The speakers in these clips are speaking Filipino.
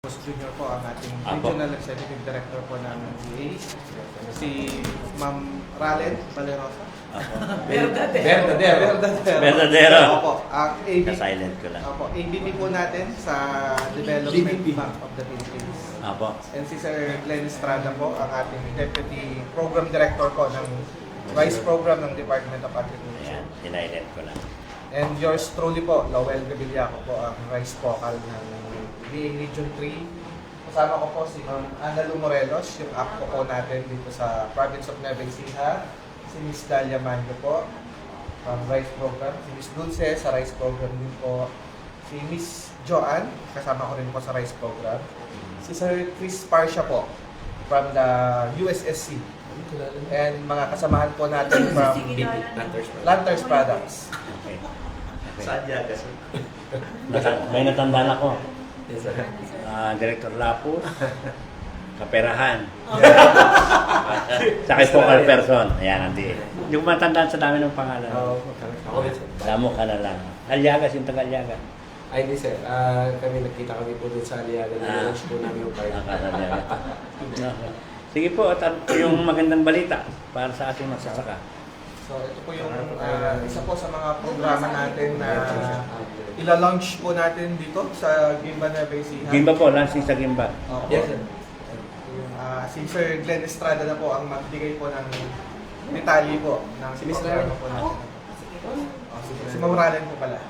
Junior po ang ating Apo. Regional Executive Director po ng DA, si Ma'am Ralen Valerosa. Verdadero. Opo, ang AVP, Ka-silent ko lang. opo, AVP po natin sa Development Bank of the Philippines. Apo. And si Sir Glenn Estrada po, ang ating Deputy Program Director po ng Vice Program ng Department of Agriculture. Ayan, sinilent ko lang. And yours truly po, Lowell Gavillaco po, ang Vice Focal ng DA Region 3. Kasama ko po si Ma'am Ana Lu Morelos, yung APCO po natin dito sa Province of Nueva Ecija. Si Miss Dalia Mango po, Rice Program. Si Miss Dulce sa Rice Program din po. Si Miss Joanne, kasama ko rin po sa Rice Program. Si Sir Chris Parcia po, from the USSC. And mga kasamahan po natin from Lanters Products. Okay. Sadya kasi. May natandaan ako. Yes, sir. Director Lapus, Kaperahan. Saka focal person. Ayan, hindi. Hindi ko matandaan sa dami ng pangalan. Ako rin, sir. Damo ka na lang. Aliagas, yung taga-Aliaga. Ay, hindi, sir. Kami nagkita kami po dun sa Aliaga. Nag-launch po namin yung party. Sige po, at yung magandang balita para sa ating magsasaka. So ito po yung isa po sa mga programa natin na ila-launch po natin dito sa Gimba Nueva Ecija. Gimba po, launching sa Gimba. Opo. Yes, sir. Si Sir Glenn Estrada na po ang magbigay po ng detalye po ng Si Miss programa Ralen. po natin. Si Ma'am Ralen po pala.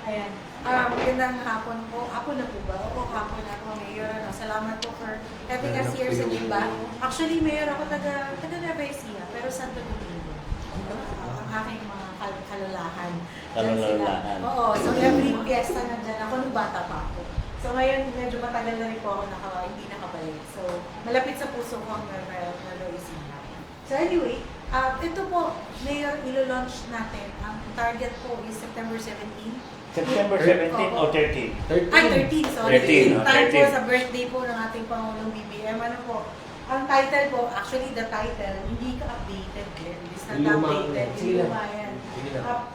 Ayan. Magandang hapon po. Hapon na po ba? Opo, hapon ako, Mayor. Salamat po for having us here sa Gimba. Actually, Mayor, ako taga Nueva Ecija, pero Santo Domingo. Ang aking mga kalulahan. Diyan sila. Kalulahan. Oo. So, every fiesta nandyan ako nung bata pa ako. So, ngayon, medyo matagal na rin po ako hindi nakabalik. So, malapit sa puso ko ang Nueva Ecija. So, anyway, ito po, Mayor, ilo-launch natin. Ang target po is September 17. September 17 o 13? Ay, 13, sorry. 13, Time po 13. sa birthday po ng ating Pangulong BBM. Ano po, ang title po, actually the title, hindi ka updated, Glenn. It's not Luma. updated. Sige lang. Luma yan. Sige lang.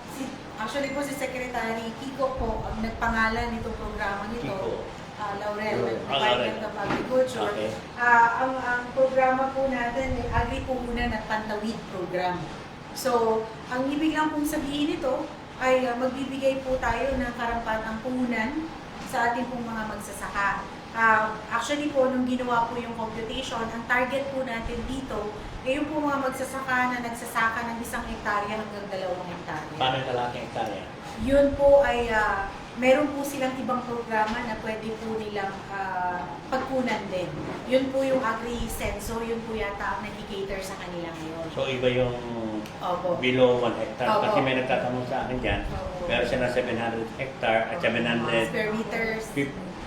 Actually po si Secretary Kiko po, ang nagpangalan nitong programa nito, Kiko. Laurel, Laurel. Department of Agriculture. Okay. Ang programa po natin, Agri Puhunan at Pantawid Program. So, ang ibig lang pong sabihin nito, ay magbibigay po tayo ng karampatang puhunan sa ating pong mga magsasaka. Actually po, nung ginawa po yung computation, ang target po natin dito, ay yung po mga magsasaka na nagsasaka ng 1 hektarya hanggang 2 hektarya. Paano yung kalaking hektarya? Yun po ay, meron po silang ibang programa na pwede po nilang pagkunan din. Yun po yung Agri-Senso, yun po yata ang nag-cater sa kanila ngayon. So iba yung Opo. below 1 hectare. Opo. Kasi may nagtatanong sa akin dyan. Opo. Meron siya na 700 hectare at 700 Square meters.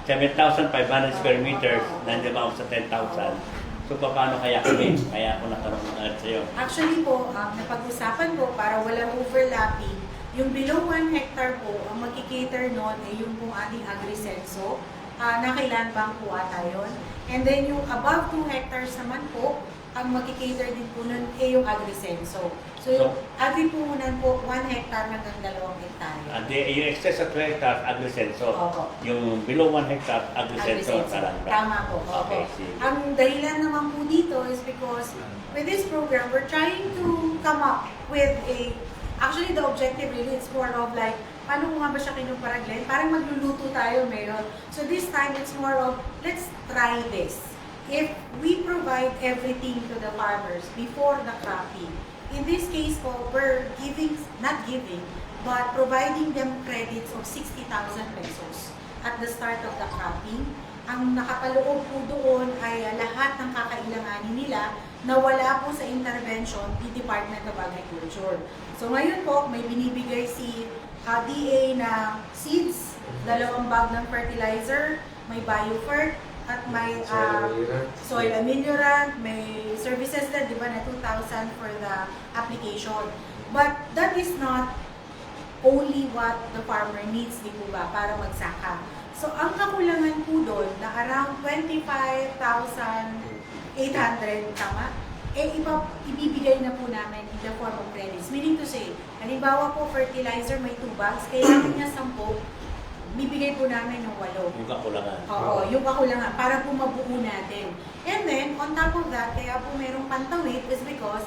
7,500 square meters, nandiyan ako sa 10,000. So, paano kaya kami? Kaya ako natanong agad sa'yo. Actually po, napag-usapan po para walang overlapping, yung below 1 hectare po, ang magkikater nun ay yung pong ating Agri-Senso, na kailan bank po ata yun. And then yung above 2 hectares naman po, ang magkikater din po nun ay yung Agri-Senso. So yung Agri-Puhunan po, 1 hectare hanggang 2 hektarya. And yung excess at 2 hectares, agri-senso. Opo. Yung below 1 hectare, agri-senso. Tama po. Okay, Opo. sige. Ang dahilan naman po dito is because with this program, we're trying to come up with actually the objective really, it's more of like, paano mo nga ba siya kinumpara, Glenn? Parang magluluto tayo, Mayor. So this time, it's more of, let's try this. If we provide everything to the farmers before the cropping, in this case po, we're giving, not giving, but providing them credits of 60,000 pesos at the start of the cropping. Ang nakapaloob po doon ay lahat ng kakailanganin nila na wala po sa intervention ng Department of Agriculture. So ngayon po, may binibigay si DA na seeds, 2 bag ng fertilizer, may biofert, at may soil ameliorant, may services na, di ba, na 2,000 for the application. But that is not only what the farmer needs, di po ba, para magsaka. So, ang kakulangan po doon na around 25,800, tama? Ibibigay na po namin in the form of credits. Meaning to say, halimbawa po, fertilizer may 2 bags, kailangan niya 10, bibigay po namin ng 8. Yung kakulangan. Oo, yung kakulangan para po mabuo natin. And then, on top of that, kaya po merong pantawid is because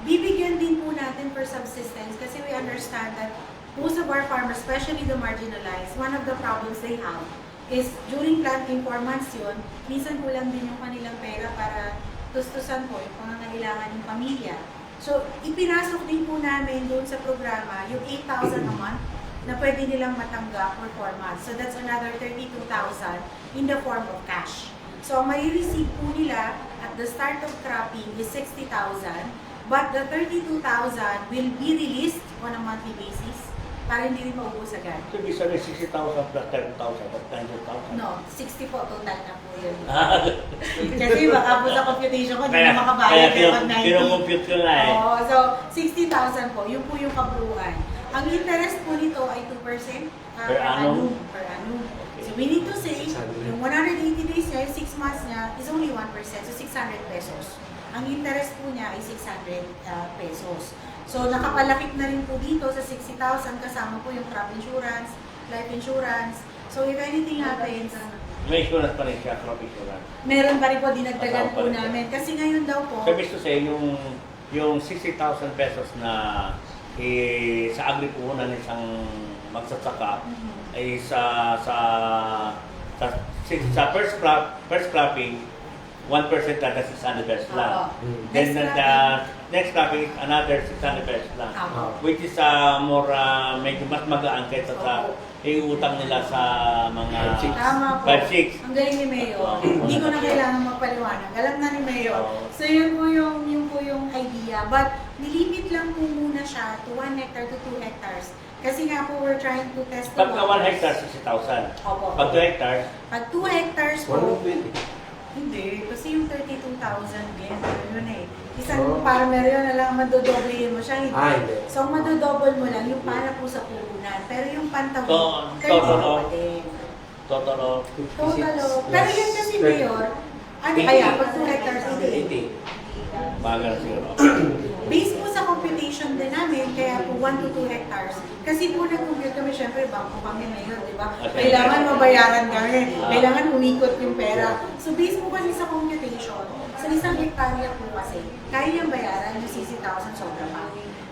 bibigyan din po natin for subsistence kasi we understand that most of our farmers, especially the marginalized, one of the problems they have is during planting 4 months yun, minsan kulang din yung kanilang pera para tustusan po yung pangangailangan ng pamilya. So, ipinasok din po namin doon sa programa yung 8,000 a month na pwede nilang matanggap for 4 months. So, that's another 32,000 in the form of cash. So, ang mai-receive po nila at the start of cropping is 60,000, but the 32,000 will be released on a monthly basis para hindi rin maubos agad. So, ibig sabihin 60,000 plus 30,000 plus 100,000. No, 60 po total na po yun. Kasi baka po sa computation ko, hindi Kaya, na makabayad kaya pag 90. kinocompute ko nga eh. Oo, so 60,000 po, yun po yung kabuuan. Ang interest po nito ay 2% Per annum? Per annum. So we need to say, yung 180 days niya, yung 6 months niya is only 1%, so 600 pesos. Ang interest po niya ay 600 pesos. So nakapalakip na rin po dito sa 60,000 kasama po yung crop insurance, life insurance. So if anything happens, May insurance pa rin siya, crop insurance. meron pa rin po dinagdagan Kasama pa po rin siya. namin. Kasi ngayon daw po, So, ibig to say, yung 60,000 pesos na sa agri-puhunan ng isang magsasaka ay sa first cropping 1% na 600 pesos lang. Then next cropping is another 600 pesos lang. Which is more medyo mas magaan kaysa sa iutang nila sa mga tama po. 5-6. Ang galing ni Mayor. Hindi ko na kailangan magpaliwanag. Alam na ni Mayor. So yun po yung idea. But nilimit lang po muna siya to 1 hectare to 2 hectares. Kasi nga po we're trying to test the Pagka 1 hectare, 60,000. Opo. Pag 2 hectares, Pag 2 hectares po, 120. hindi. Kasi yung 32,000 din. Yun eh. Isang farmer yun na lang madodoblehin mo siya. Hindi. Hindi. So madodouble mo lang yung para po sa puhunan. Pero yung pantawid, Total 32 pa din. total of Total oh. Pero yun kasi Mayor, ano kaya pag 2 hectares, 80. bagal siguro. Based po sa computation din namin, kaya po 1 to 2 hectares. Kasi po nag-compute kami, syempre, bangko kami Mayor, di ba? Okay. Kailangan mabayaran kami, kailangan umikot yung pera. So based po kasi sa computation, sa isang hektarya po kasi, kaya niyang bayaran yung 60,000 sobra pa.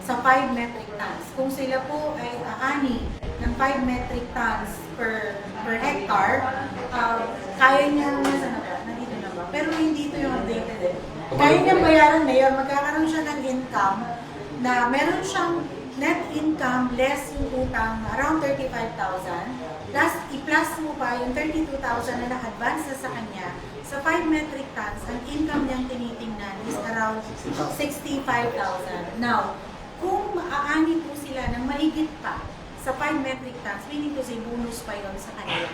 Sa 5 metric tons. Kung sila po ay aani ng 5 metric tons per hectare, kaya niyang, nasa na ba? Nandito na ba? Pero hindi ito yung updated eh. Kaya niyang bayaran Mayor, magkakaroon siya ng income na meron siyang net income less yung utang around 35,000. Plus, i-plus mo pa yung 32,000 na na-advance na sa kanya. Sa 5 metric tons, ang income niyang tinitingnan is around 65,000. Now, kung maaani po sila ng mahigit pa sa 5 metric tons, meaning to say bonus pa yon sa kanila.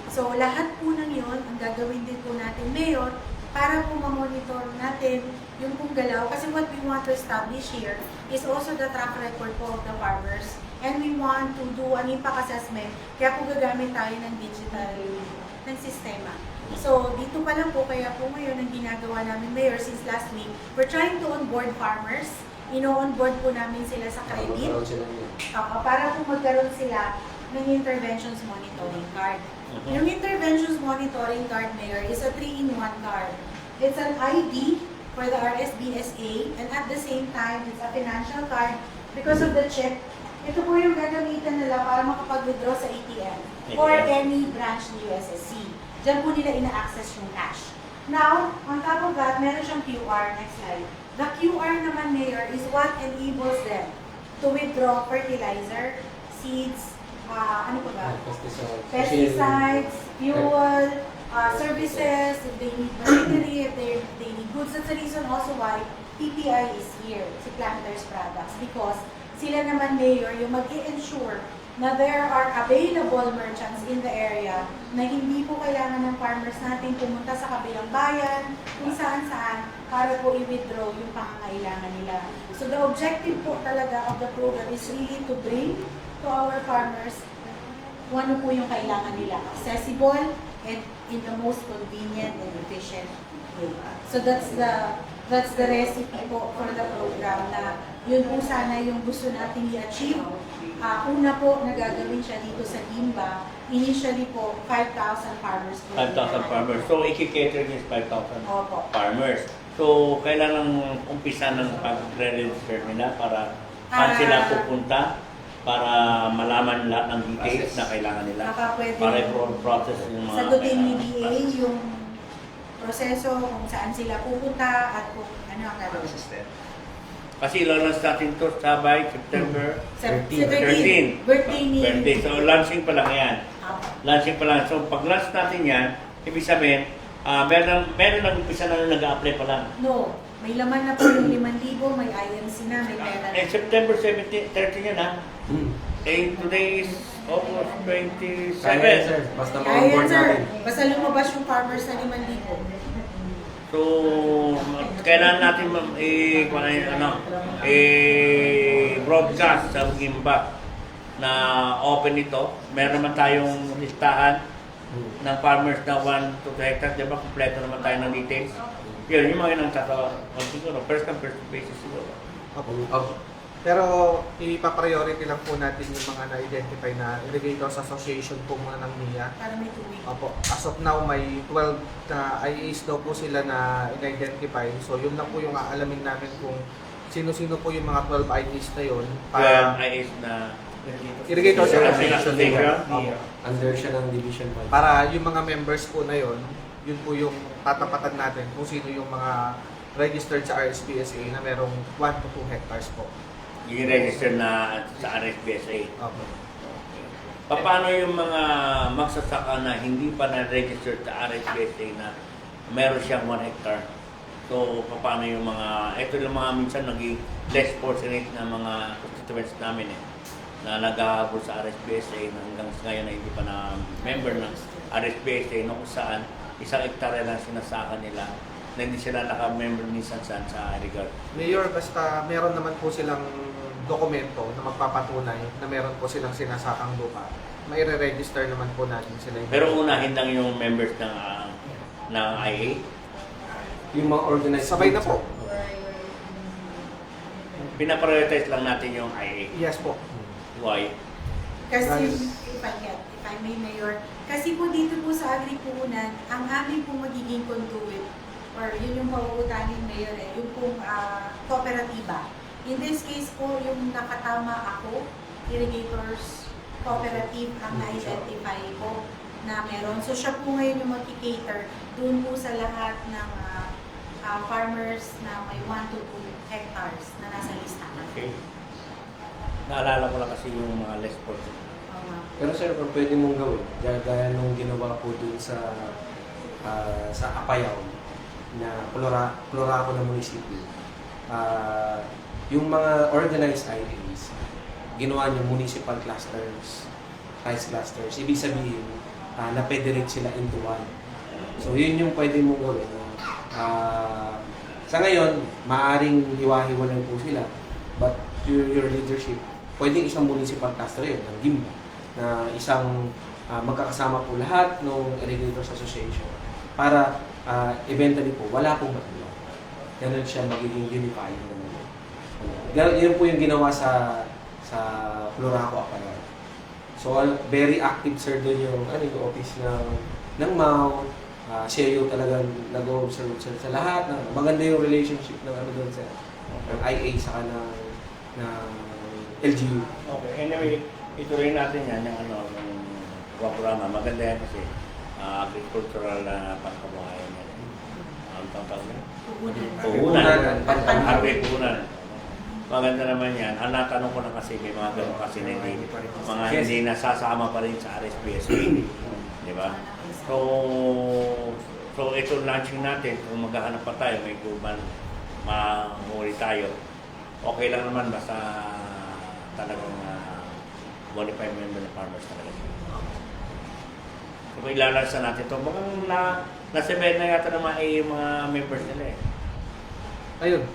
So, lahat po ng yon ang gagawin din po natin, Mayor, para po ma-monitor natin yung pong galaw. Kasi what we want to establish here is also the track record po of the farmers. And we want to do an impact assessment. Kaya po gagamit tayo ng digital ng sistema. So, dito pa lang po, kaya po ngayon ang ginagawa namin, Mayor, since last week, we're trying to onboard farmers. Ino-onboard po namin sila sa credit. Magkaroon sila niya. Para po magkaroon sila ng interventions monitoring card. Yung interventions monitoring card, Mayor, is a 3-in-1 card. It's an ID for the RSBSA, and at the same time, it's a financial card because of the check. Ito po yung gagamitan nila para makapag-withdraw sa ATM or any branch ni USSC. Diyan po nila ina-access yung cash. Now, on top of that, meron siyang QR. Next slide. The QR naman, Mayor, is what enables them to withdraw fertilizer, seeds, ano pa ba? Pesticides, fuel, services, if they need machinery, if they need goods. That's the reason also why PPI is here, si Planters Products, because sila naman, Mayor, yung mag-i-ensure na there are available merchants in the area na hindi po kailangan ng farmers natin pumunta sa kabilang bayan, kung saan-saan, para po i-withdraw yung pangangailangan nila. So the objective po talaga of the program is really to bring to our farmers kung ano po yung kailangan nila. Accessible, and in the most convenient and efficient way. So that's the recipe po for the program na yun po sana yung gusto nating i-achieve. Una po, nagagawin siya dito sa Limba. Initially po, 5,000 farmers po. 5,000 farmers. So, i-cater niyo 5,000 Opo. farmers. So, kailangan umpisa ng pag-register nila para saan sila pupunta para malaman lahat ng details na kailangan nila. Baka pwede Para i-process yung mga sagutin ni kailangan. DA yung proseso kung saan sila pupunta at kung ano ang gagawin. Kasi launch natin to sabay September Sa 13. Birthday ni... Birthday. So, launching pa lang yan. Opo. Launching pa lang. So, pag launch natin yan, ibig sabihin, meron nag-umpisa na nag-a-apply pa lang. No, may laman na po yung 5,000, may IMC na, may pera na. September 17, 13 yan ha. Today is almost 27. Kaya sir, basta Kaya ma-onboard sir, natin. basta lumabas yung farmers na 5,000. So, kailangan natin broadcast sa Gimba na open ito. Meron naman tayong listahan ng farmers na 1 to 2 hectares. Diba, kompleto naman tayo ng details. Yun, yung mga inang tatawa. Siguro, first come, first basis siguro. Pero ipapriority lang po natin yung mga na-identify na Irrigators Association po muna ng NIA. Para may tuwing. Opo. As of now, may 12 na IAs daw po sila na in-identify. So, yun lang po yung aalamin namin kung sino-sino po yung mga 12 IAs na yun. Kaya ay is na Irrigators Association. Opo. Under siya ng Division 5. Para yung mga members po na yun, yun po yung tatapatan natin kung sino yung mga registered sa RSPSA na merong 1 to 2 hectares po. i-register na sa RSPSA. Opo. Paano yung mga magsasaka na hindi pa na-register sa RSPSA na meron siyang 1 hectare? So, paano yung mga, ito yung mga minsan naging less fortunate na mga constituents namin na naghahabol sa RSPSA na hanggang ngayon na hindi pa na member ng RSPSA kung saan 1 hectare lang sinasaka nila na hindi sila naka-member minsan sa regard. Mayor, basta meron naman po silang dokumento na magpapatunay na meron po silang sinasakang lupa, maire-register naman po natin sila. Pero unahin lang yung members ng IA. Yung mga organized Sabay na groups, po. Pinaprioritize lang natin yung IA. Yes po. Why? Kasi, Nice. if I may, Mayor, kasi po dito po sa Agri-Puhunan, ang amin po magiging conduit, or yun yung pauutanin, Mayor, yung pong kooperatiba. In this case po, yung nakatama ako, Irrigators Cooperative ang na-identify po na meron. So siya po ngayon yung mag-cater doon po sa lahat ng farmers na may 1 to 2 hectares na nasa listahan. Okay. Naalala ko lang kasi yung mga less fortunate. Pero sir, kung pwede mong gawin, gaya nung ginawa po dun sa Apayao, na Cloraco na munisipyo, yung mga organized IAs, ginawa niyo municipal clusters, rice clusters. Ibig sabihin, na-federate sila into one. So, yun yung pwede mong gawin. Sa ngayon, maaring hiwa-hiwalay po sila. But your leadership, pwedeng isang municipal cluster yun, ng Gimba, na isang magkakasama po lahat ng Irrigators Association para eventually po, wala pong matulog. Ganun siya magiging unifying naman. Yun po yung ginawa sa Cloraco Apayao. So, very active sir doon yung office ng MAU. Siya yung talagang nag-observe sa lahat. Maganda yung relationship ng doon sa ng IA saka ng LGU. Okay, anyway, ituloy natin yan yung programa. Maganda yan kasi agricultural na pangkabuhayan yan. Ang tawag yan? Puhunan. Maganda naman yan. Ang natanong ko na kasi may mga ganun kasi na hindi nasasama pa rin sa RSPSA. Di ba? So ito launching natin, kung maghahanap pa tayo, may guban, mahuli tayo. Okay lang naman basta talagang qualified member ng farmers talaga. So ilalansa natin ito. Mukhang nasa-bed na yata naman ay mga members nila eh. Ayun,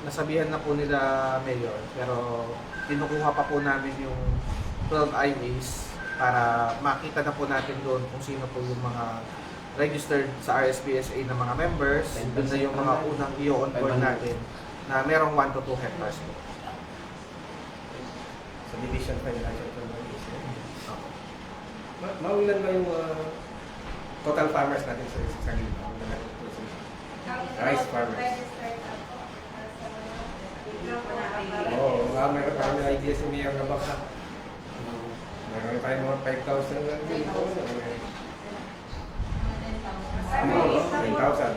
nasabihan na po nila Mayor, pero kinukuha pa po namin yung 12 IAs para makita na po natin doon kung sino po yung mga registered sa RSPSA na mga members, doon na yung mga unang i-onboard natin na merong 1 to 2 hectares po. Sa division financial information. Maulan ba yung total farmers natin sa Lima? Rice farmers. Oo, mayroon pa kami idea si Mayor na baka. Mayroon tayo mga 5,000 lang dito. 10,000. 11,000.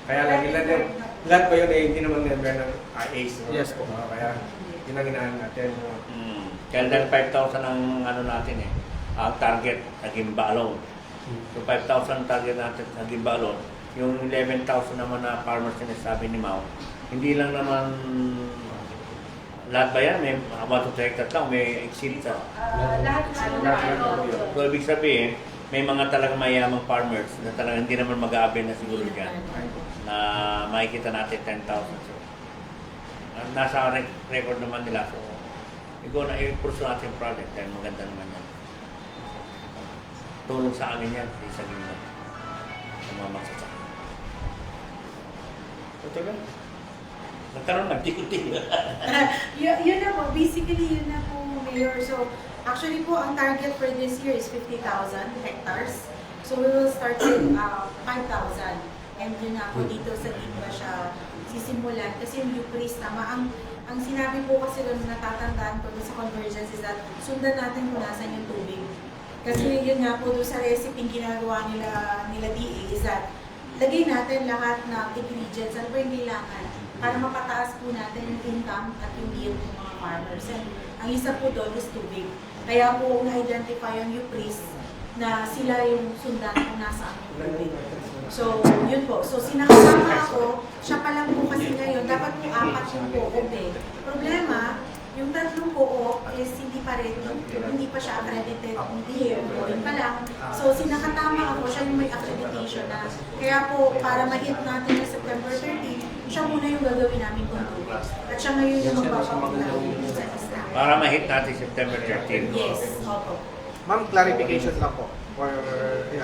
Kaya lang lahat ba yun eh, hindi naman member ng ACE. No? Yes po. Kaya yun ang inahan natin. Kaya dahil 5,000 ang ano natin eh, ang target sa Gimba alone. So 5,000 target natin sa Gimba alone. Yung 11,000 naman na farmers na sabi ni Mau, hindi lang naman lahat ba yan? May 1 to 2 hectares lang, may exceed sa. Lahat So ibig sabihin, may mga talagang mayamang farmers na talagang hindi naman mag-aabil na siguro dyan na makikita natin 10,000. So, nasa record naman nila. So, ikaw na i-pursue natin yung project dahil maganda naman yan. Tulong sa amin yan, sa Gimba. Sa mga magsasaka. Ito lang. Nagkaroon nagtikutin. Yun na po, basically yun na po, Mayor. So, actually po, ang target for this year is 50,000 hectares. So, we will start with 5,000. And yun na po, dito sa Gimba siya sisimulan. Kasi yung UPRIS, tama, ang sinabi po kasi doon, natatandaan ko doon sa convergence is that sundan natin kung nasan yung tubig. Kasi yun nga po, doon sa recipe ginagawa nila DA is that lagay natin lahat ng ingredients, ano po yung kailangan para mapataas po natin yung income at yung yield ng mga farmers. And ang isa po doon is tubig. Kaya po na-identify ang UPRIS na sila yung sundan kung nasaan yung tubig. So, yun po. So, sinakasama ako, siya pa lang po kasi ngayon, dapat po 4 yung co-op eh. Problema, yung 3 co-op is hindi pa rin, hindi pa siya accredited, hindi yung pa lang. So, sinakatama ako, siya yung may accreditation na. Kaya po, para ma-hit natin na September 30, siya muna yung gagawin namin kung tubig. At siya ngayon yung magpapakita sa isa. Para ma-hit natin September 13. Yes, opo. Ma'am, clarification lang po for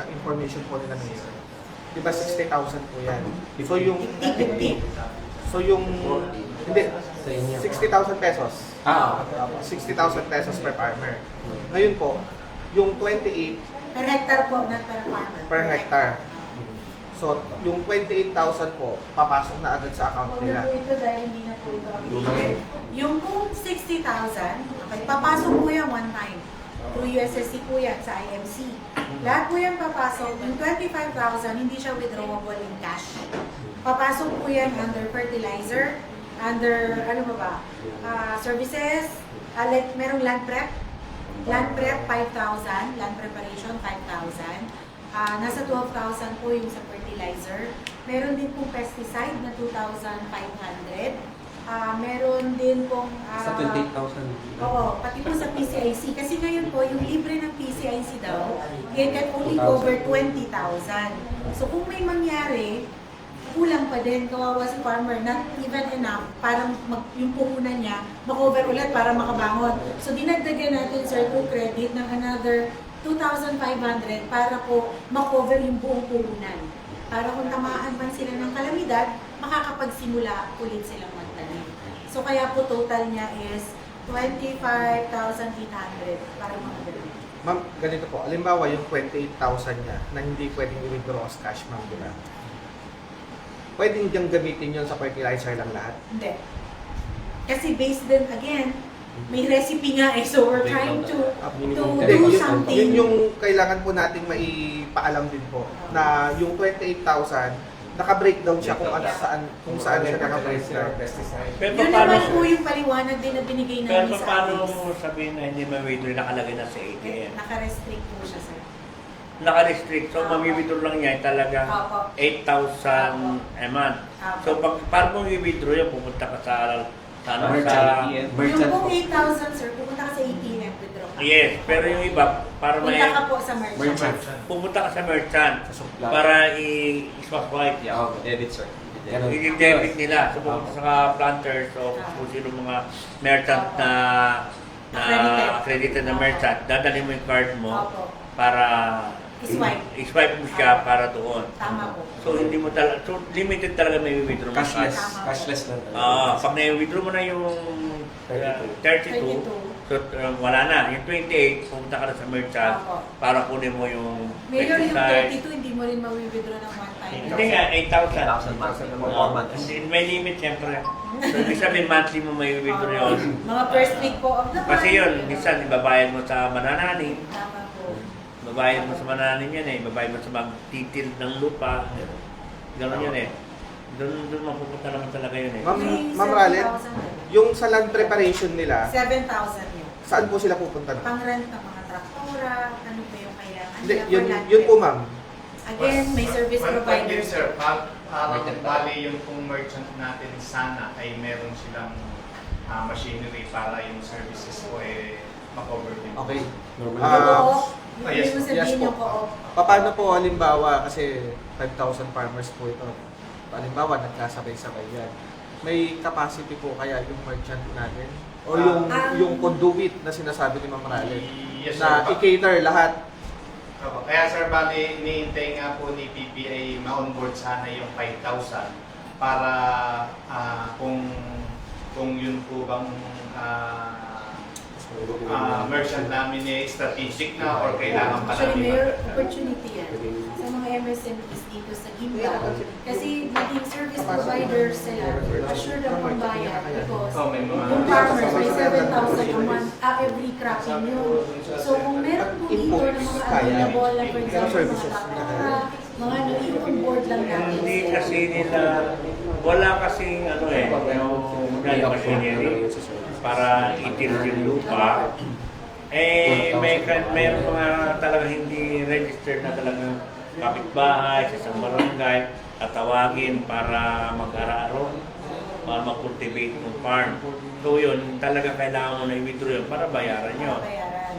information po nila ngayon. Diba 60,000 po yan? So yung 50. So yung hindi 60,000 pesos. 60,000 pesos per farmer. Ngayon po, yung 28 Per hectare po, not per farmer. per hectare. So yung 28,000 po papasok na agad sa account Huwag na nila. po ito dahil hindi na po ito. Yung kung 60,000, okay, papasok po yan one time. Through USSC po yan sa IMC. Lahat po yan papasok. Yung 25,000, hindi siya withdrawable in cash. Papasok po yan under fertilizer, under, ano ba services, like merong land prep. Land prep, 5,000. Land preparation, 5,000. Nasa 12,000 po yung sa fertilizer. Meron din pong pesticide na 2,500. Meron din pong... Sa 28,000. Oo, pati po sa PCIC. Kasi ngayon po, yung libre ng PCIC daw, it can only cover 20,000. So kung may mangyari, kulang pa din, kawawa si farmer, not even enough para yung puhunan niya, makover ulit para makabangon. So dinagdagan natin, sir, to credit ng another 2,500 para po makover yung buong puhunan. Para kung tamaan man sila ng kalamidad, makakapagsimula ulit silang magtanim. So kaya po total niya is 25,800 para mga ganun. Ma'am, ganito po. Halimbawa yung 28,000 niya na hindi pwedeng i-withdraw as cash, ma'am, di ba? Pwedeng diyang gamitin yun sa fertilizer lang lahat? Hindi. Kasi based din again, may recipe nga eh. So we're trying to do something. Yun yung kailangan po nating maipaalam din po na yung 28,000 naka-breakdown siya kung saan siya naka-breakdown. Pero Yun paano, naman po yung paliwanag din na binigay pero namin sa paano amin. mo sabihin na hindi ma-withdraw nakalagay na sa ATM? Naka-restrict po siya, sir. Naka-restrict. So, mami-withdraw lang niya talaga Opo. 8,000 a month. Opo. So, paano mo i-withdraw yan? Pupunta ka sa Merchant. Yung pong 8,000, sir, pupunta ka sa ATM, withdraw ka. Yes, pero yung iba, para may... Punta ka po sa merchant. Pupunta ka sa merchant Sa supply. para i-swap white. Yeah, debit sir. Ganun. I-debit nila. So, pumunta sa planters o kung sino mga merchant na accredited na merchant, dadali mo yung card mo Opo. para I-swipe. i-swipe mo siya para doon. Tama po. So, hindi mo talaga, so limited talaga may withdraw mo. Cashless. Tama. Cashless lang talaga. Pag na-withdraw mo na yung 32, 32. so wala na. Yung 28, pumunta ka na sa merchant Opo. para kunin mo yung Mayor, yung exercise. 32, hindi mo rin mawi-withdraw ng one time. Hindi nga, 8,000. 8,000 monthly. Hindi, may limit siyempre. So, ibig sabihin, monthly mo may withdraw yun. Mga first week po of the month. Kasi yun, minsan, ibabayad mo sa manananim. Tama po. Ibabayad mo sa manananim yan eh. Ibabayad mo sa magtitil ng lupa. Gano'n yun eh. Doon mapupunta naman talaga yun eh. Ma'am Ralen, yung sa land preparation nila, 7,000 yun. saan po sila pupunta na? Pang-rent ng mga traktora, ano pa yung kailangan Hindi, nila yun, for land yun po rent. ma'am. Again, may service One point providers. din, sir, parang bali yung kung merchant natin sana ay meron silang machinery para yung services ko ma-cover din. Okay. Normal. Ah, Co-op, yes, hindi mo sabihin yes po. yung co-op. Paano po halimbawa, kasi 5,000 farmers po ito. Halimbawa, nagkasabay-sabay yan. May capacity po kaya yung merchant natin? O yung conduit na sinasabi ni Ma'am Ralen? Yes, Na sir. i-cater lahat? Opo. Kaya sir, bali, iniintay nga po ni PPA ma-onboard sana yung 5,000 para kung yun po bang merchant namin strategic na or kailangan pa Actually, namin may magdagdag. opportunity yan sa mga MSMEs dito sa Gimba. Kasi maging service providers sila, assured ang pambayan because Oh, may mga- yung farmers may 7,000 a month every cropping yun. So kung meron po dito ng mga available na for example, mga traktora, mga ano, i-onboard lang natin. Hindi kasi nila, wala kasing ano yung machinery para itil yung lupa. Mayroon mga talaga hindi registered na talagang kapitbahay sa isang barangay at tawagin para mag-araro, para mag-cultivate ng farm. So yun, talaga kailangan mo na i-withdraw yun para bayaran nyo. Bayaran.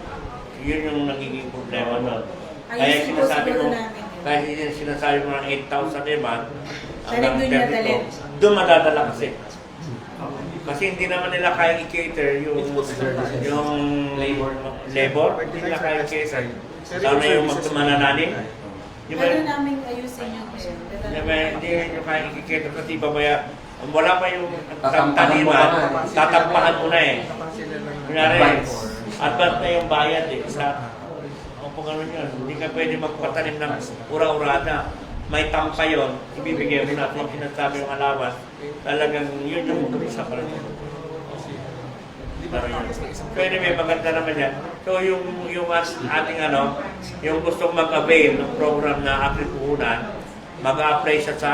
Yun yung nagiging problema nun. Kaya Ayun, sinasabi siguro mo, namin yun. kaya sinasabi mo ng 8,000 a month, Talagang doon niya dalhin. doon madadala kasi. Kasi hindi naman nila kaya i-cater yung labor, hindi nila kaya i-cater. Sana yung magtumanananim. Di ba? Pero namin ayusin yung Di ba, hindi nyo kaya i-cater kasi babaya. Wala pa yung Tatampahan mo taniman, pa. tatampahan mo na eh. Kunyari, advance na yung bayad eh. O kung ano yun, hindi ka pwede magpatanim ng ura-urada. May tampa yun, ibibigay mo natin yung sinasabi yung alawas. Talagang yun yung mag-usa pa rin. Pero yun. Pwede may maganda naman yan. So yung ating ano, yung gustong mag-avail ng program na agripuhunan, mag-a-apply siya sa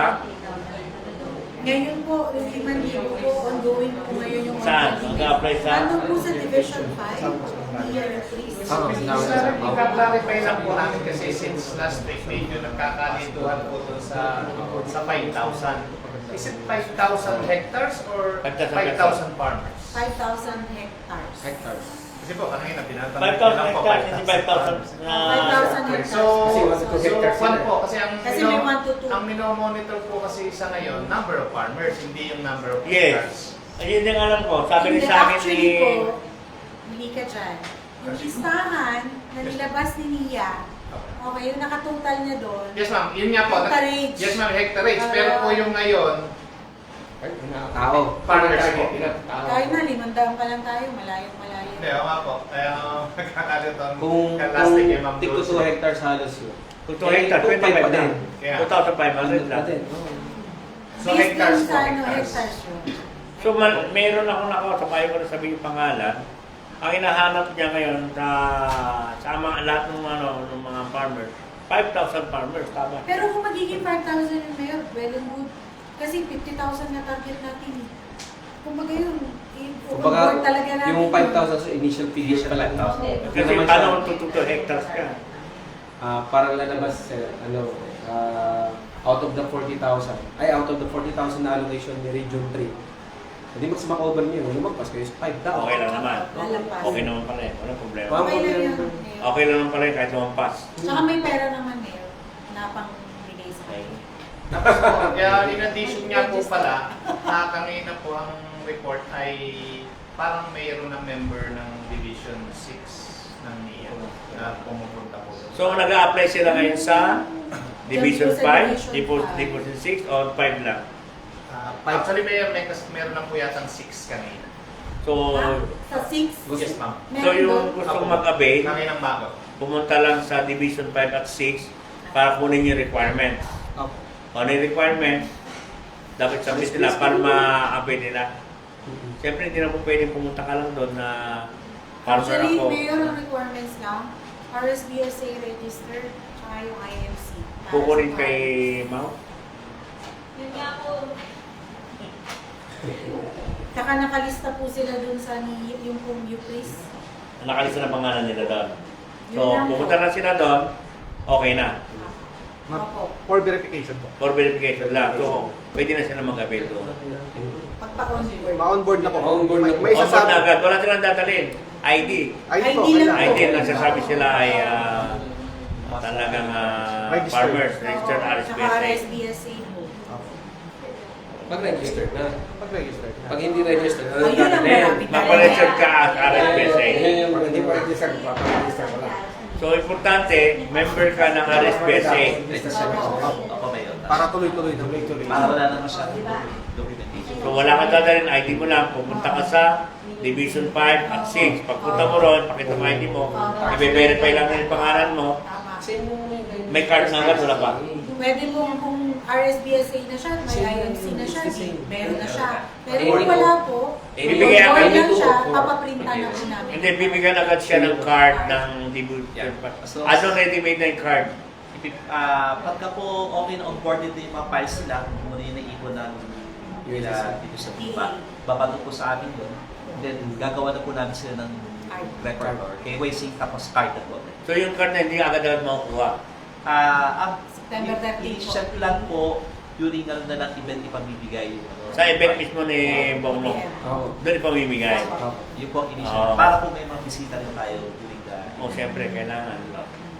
Ngayon po, yung 5,000 po, ongoing po ngayon yung Saan? mga Mag-a-apply sa? Ano po sa Division 5? Year 3. Sir, i-clarify lang po namin kasi since last week medyo nagkakalituhan po doon sa 5,000. Is it 5,000 hectares or 5,000 farmers? 5,000 hectares. Hectares. Kasi po, kanina 5,000 tinatanong lang po hectares, hindi 5,000 na... 5,000 hectares. So, one po, kasi Kasi may 1 to 2. ang minomonitor po kasi sa ngayon, number of farmers, hindi yung number of Yes. hectares. Ayun yung alam ko. Sabi ni Hindi, sa akin actually ni... po, hindi ka dyan. Yung listahan na nilabas ni Nia, okay, yung nakatotal niya doon, Yes ma'am, yun nga po. Hectarage. Yes ma'am, hectarage. Pero po yung ngayon, Tao. farmers po. kahit na 500 pa lang tayo, malayo-malayo. Hindi, oo nga po. Kaya magkakalito ang Kung last week kay Ma'am tig Dulce. 2 hectares halos yun. Kung 2 hectares, 25 pa na. din. Kaya, 2,500 lang. so Based hectares dun po, sa ano, hectares. hectares yun. So, meron ako nakasabayo ko na sabihin yung pangalan. Ang hinahanap niya ngayon sa mga lahat ng mga farmers, 5,000 farmers, tama. Pero kung magiging 5,000 yung mayor, well and good. Kasi 50,000 na target natin eh. Kumbaga yun, i-onboard talaga natin. Yung 5,000 sa initial figure pa lang. Kasi paano kung 2 hectares ka? Para lalabas out of the 40,000, out of the 40,000 na allocation ni Region 3. Hindi mag-cover niyo, lumagpas kayo sa 5,000. Okay lang naman. Lalampas. Okay naman pala eh. Walang problema. Okay lang yun. Mayor. Okay lang naman pala eh, kahit lumampas. Tsaka may pera naman mayor na pang bigay sa kanila. Tapos po, in addition nga po pala, kanina po ang report ay parang mayroon ng member ng Division 6 ng NIA na pumupunta po. So, nag-a-apply sila ngayon sa Division Diyan po sa 5, Division 6, o 5 lang. Actually, meron na po yatang 6 kanina. So, Sa 6, Yes, ma'am. so yung gustong mag-avail, Kaninang bago. pumunta lang sa Division 5 at 6 para kunin yung requirements. Opo. Ano yung requirements, dapat submit nila para ma-avail nila. Siyempre, hindi na po pwedeng pumunta ka lang doon na partner actually, ako. mayor ang requirements lang. RSBSA register, tsaka yung IMC. Para Kukunin sa kay clients. Mau. Yun nga po. Tsaka nakalista po sila dun sa yung kung UPRIS. Nakalista na pangalan nila doon. So, Yun lang po. pumunta na sila doon, okay na. Opo. For verification po. For verification lang. So, pwede na sila mag-avail doon. Pagpa-onboard. Ma-onboard na po. Ma-onboard na po. May Onboard sasabi. na agad. Wala silang dadalhin. ID. ID po. ID lang kailangan. ID lang sasabi sila ay talagang Registered. farmers, registered Tsaka RSPSA. RSBSA po. Pag-register na. Pag-register. Pag hindi register, Ayun ang malapit. Mag-register ka as RSPSA. Pag hindi pa register, paparegister ko lang. So, importante, member ka ng RSPSA. Ako ba yun? Para tuloy-tuloy na. Tuloy-tuloy. Para wala naman siya documentation. So, wala kang dadalhin, ID mo lang. Pumunta ka sa Division 5 at 6. Pagpunta mo ron, pakita mo ID mo. I-verify lang yung pangalan mo. Tama. May card na agad, wala pa. Pwede po kung RSBSA na siya, may IMC na siya, meron na siya. Pero Eh, kung wala po, ibibigay ang on ID lang to. siya, papaprintan na po namin. Hindi, bibigyan agad siya ng card ng Division 5. Ano ready-made na yung card? Pagka po okay na onboarded na yung mga files nila, kung muna yung naipon ng nila dito sa BIPA, babato po sa amin yun. Then gagawa na po namin sila ng record or KYC tapos card na po. So yung card na hindi agad-agad makukuha. Ang September 13 po. initial plan po, during na lang event ipamibigay. Sa event mismo ni Bongno, Oo. doon ipamimigay. Yun po ang initial. Para po may mga bisita rin tayo during the... O siyempre, kailangan.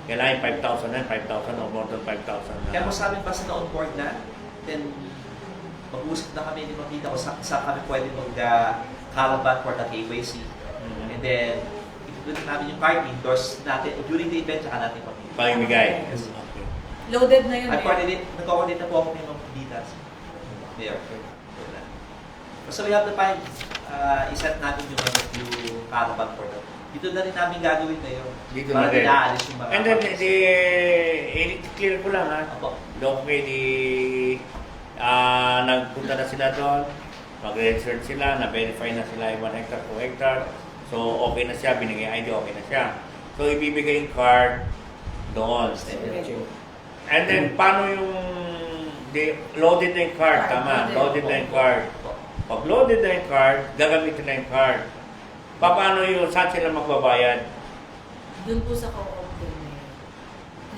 Kailangan 5,000 na, 5,000 o more than 5,000 na. Kaya kung sa amin basta na-onboard na, then mag-usap na kami, hindi makita ko sa kami pwede mag-caravan for the KYC. And then, itutuloy namin yung card, endorse natin, during the event, saka natin pamimigay. Pamimigay. Yes. Okay. Loaded na yun. At eh. nag-coordinate na po ako ng mga bitas. There. So we have to find, iset natin yung caravan for that. Dito na rin namin gagawin ngayon. Dito para na rin. inaalis yung mga And then, i-clear ko lang ha. Opo. Okay, nagpunta na sila doon, mag-register sila, na-verify na sila yung 1 hectare, 2 hectare. So, okay na siya, binigay ID, okay na siya. So, ibibigay yung card doon. And then, paano yung loaded na yung card? Tama, loaded na yung card. Pag loaded na yung card, gagamitin na yung card. Paano yung saan sila magbabayad? Doon po sa co-op din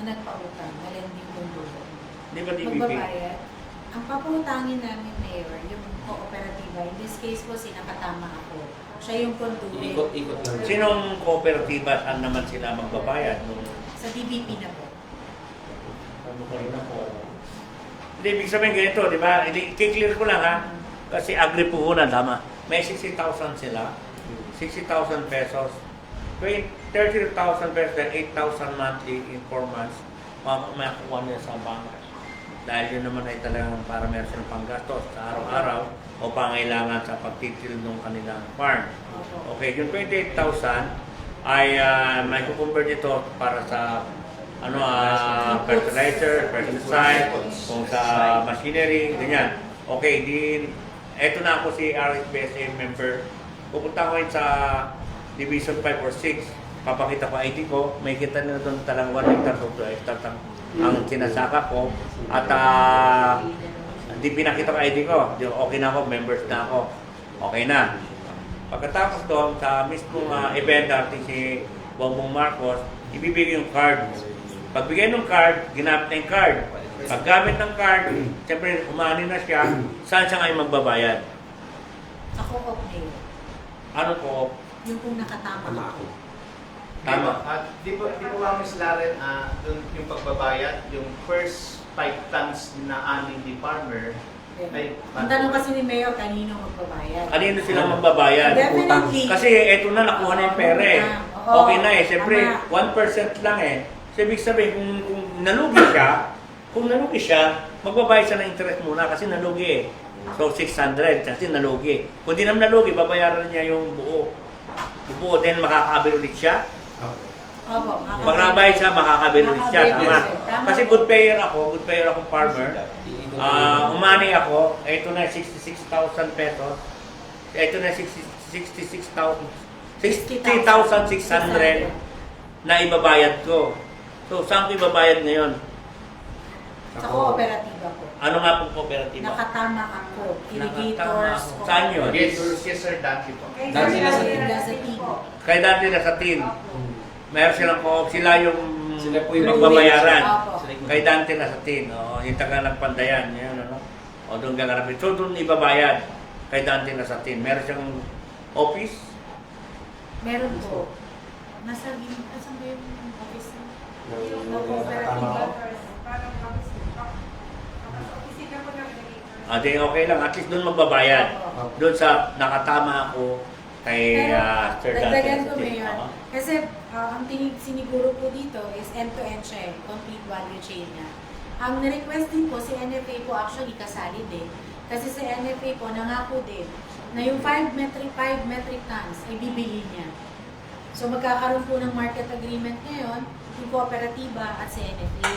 na nagpautang, na lending mundo. Di ba DBP? Magbabayad. Ang papautangin namin, Mayor, yung kooperatiba, in this case po, sinakatama ako. Siya yung conduit. Ikot-ikot lang. Sinong kooperatiba, saan naman sila magbabayad? Sa DBP na po. Hindi, ibig sabihin ganito, di ba? I-clear ko lang ha. Kasi agri-puhunan, tama. May 60,000 sila. 60,000 pesos. 30,000 pesos, then 8,000 monthly in 4 months. Makakuha nila sa bangka. Dahil yun naman ay talagang para meron silang panggastos sa araw-araw o pangailangan sa pagtitil ng kanilang farm. Okay, yung 28,000 ay may kukumpare nito para sa fertilizer, pesticide, kung sa machinery, ganyan. Okay, eto na ako si RSPSA member. Pupunta ko rin sa Division 5 or 6. Papakita ko ID ko. May kita nila doon talang 1 hectare to 2 hectare ang sinasaka ko. At hindi pinakita ko ID ko. Okay na ako, members na ako. Okay na. Pagkatapos doon, sa mismong event natin si Bongbong Marcos, ibibigay yung card. Pagbigay ng card, ginamit na yung card. Paggamit ng card, siyempre umani na siya, saan siya ngayon magbabayad? Sa co-op, Mayor. Ano po? Yung kung nakatama Tama ako. ako. Tama. Di ba Miss Laren, dun yung pagbabayad, yung first 5 tons na ani ni farmer, ay Ang tanong kasi ni Mayor, kanino magbabayad? Kanino sila magbabayad? Definitely. Kasi eto na, nakuha na yung pera eh. Oo. Okay na eh. Siyempre, Tama. 1% lang eh. So, ibig sabihin, kung nalugi siya, magbabayad siya ng interest muna kasi nalugi eh. So, 600 kasi nalugi. Kung di naman nalugi, babayaran niya yung buo. Buo, then makakabili ulit siya. Opo. Pag nabayad siya, makakabili ulit siya. Tama. Tama. Kasi good payer ako farmer. Umani ako, ito na 66,000 pesos. Ito na 60,600 na ibabayad ko. So, saan ko ibabayad ngayon? Sa kooperatiba po. Ano nga pong kooperatiba? Nakatama ako. Nakatama Irrigators. ako. Saan yun? yes sir, dati po. Dati na sa Gazetibo. Kaya dati na sa tin. Meron silang sila yung Sila po yung magbabayaran. Opo. Kay Dante na sa tin. Yung taga nagpandayan. Yan, ano? O doon gagarapin. So doon ibabayad. Kay Dante na sa tin. Meron siyang office. Meron po. Nasaan ba yung office na? Yung Tama cooperativa. ko. Di okay lang. At least doon magbabayad. Opo. Doon sa nakatama ako kay Pero, Sir Dante. dagdagan na ko sa tin. Mayor. Oo. Kasi ang siniguro po dito is end-to-end siya, complete value chain niya. Ang na-request din po, si NFA po actually kasali din. Kasi si NFA po nangako din na yung 5 metric tons ay bibili niya. So magkakaroon po ng market agreement ngayon, yung kooperatiba at si NFA.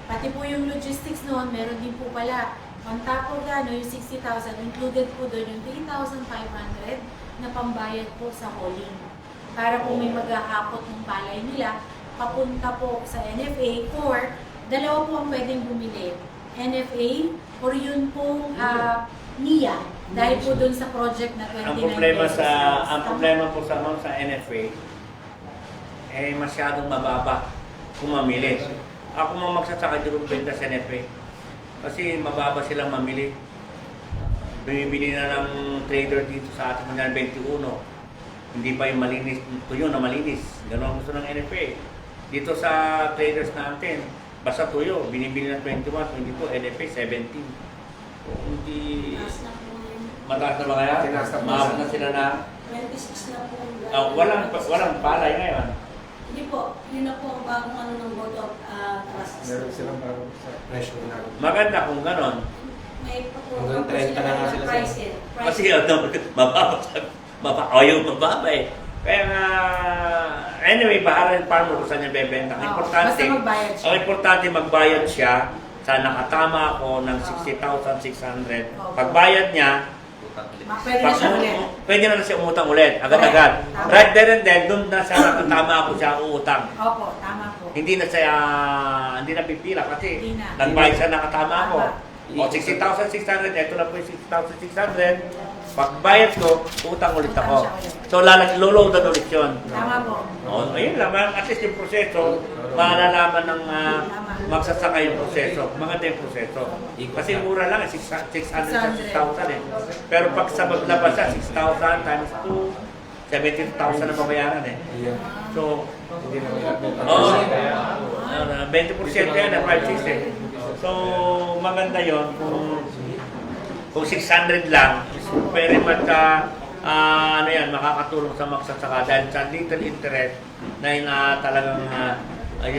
Pati po yung logistics noon, meron din po pala. On top of that, yung 60,000, included po doon yung 3,500 na pambayad po sa hauling. Para kung may maghahakot ng palay nila, papunta po sa NFA or dalawa po ang pwedeng bumili. NFA or yun pong NIA dahil po dun sa project na 29 Ang problema pesos. ang problema po sa NFA eh masyadong mababa kung mamili. Ako mga magsasaka di ko benta sa NFA kasi mababa silang mamili. Bumibili na ng trader dito sa ating mga 21. Hindi pa yung malinis, tuyo na malinis. Ganon ang gusto ng NFA. Dito sa traders natin, basta tuyo, binibili ng 21, 22, NFA 17. Hindi... Mataas na ba kaya? Maabot na sila na... 26 na po. walang palay ngayon. Hindi po, yun na po ang bagong ano ng Board of Trustees. Meron silang parang sa presyo na. Maganda kung ganon. May Hanggang pakuha po 30 na nga sila sila ng sa- price eh. Kasi ayaw mababa eh. Kaya nga, anyway, bahala ng farmer kung saan niya bebenta. Ang importante, basta magbayad siya. ang importante magbayad siya sa nakatama ako ng 60,600. Pagbayad niya, Pwede na siya ulit. pwede na siya umutang ulit, agad-agad. Tama. Right there and then, doon na siya nakatama ako siya uutang. Opo, tama po. Hindi na siya, hindi na pipila kasi Hindi na. nagbayad siya nakatama ako. Tama. O 60,600, ito na po yung 60,600. Pagbayad ko, utang ulit ako. So loloadan ulit yun. Tama po. O, ayun lang, at least yung proseso, malalaman ng magsasaka yung proseso. Maganda yung proseso. Kasi mura lang, 600 sa 6,000 eh. Pero pag sa maglabas siya, 6,000 times 2, 17,000 na babayaran eh. So, Hindi na may oo, 20% yan na 5,600 eh. So, maganda yon kung 600 lang, very much ano yan, makakatulong sa magsasaka dahil sa little interest na yun talagang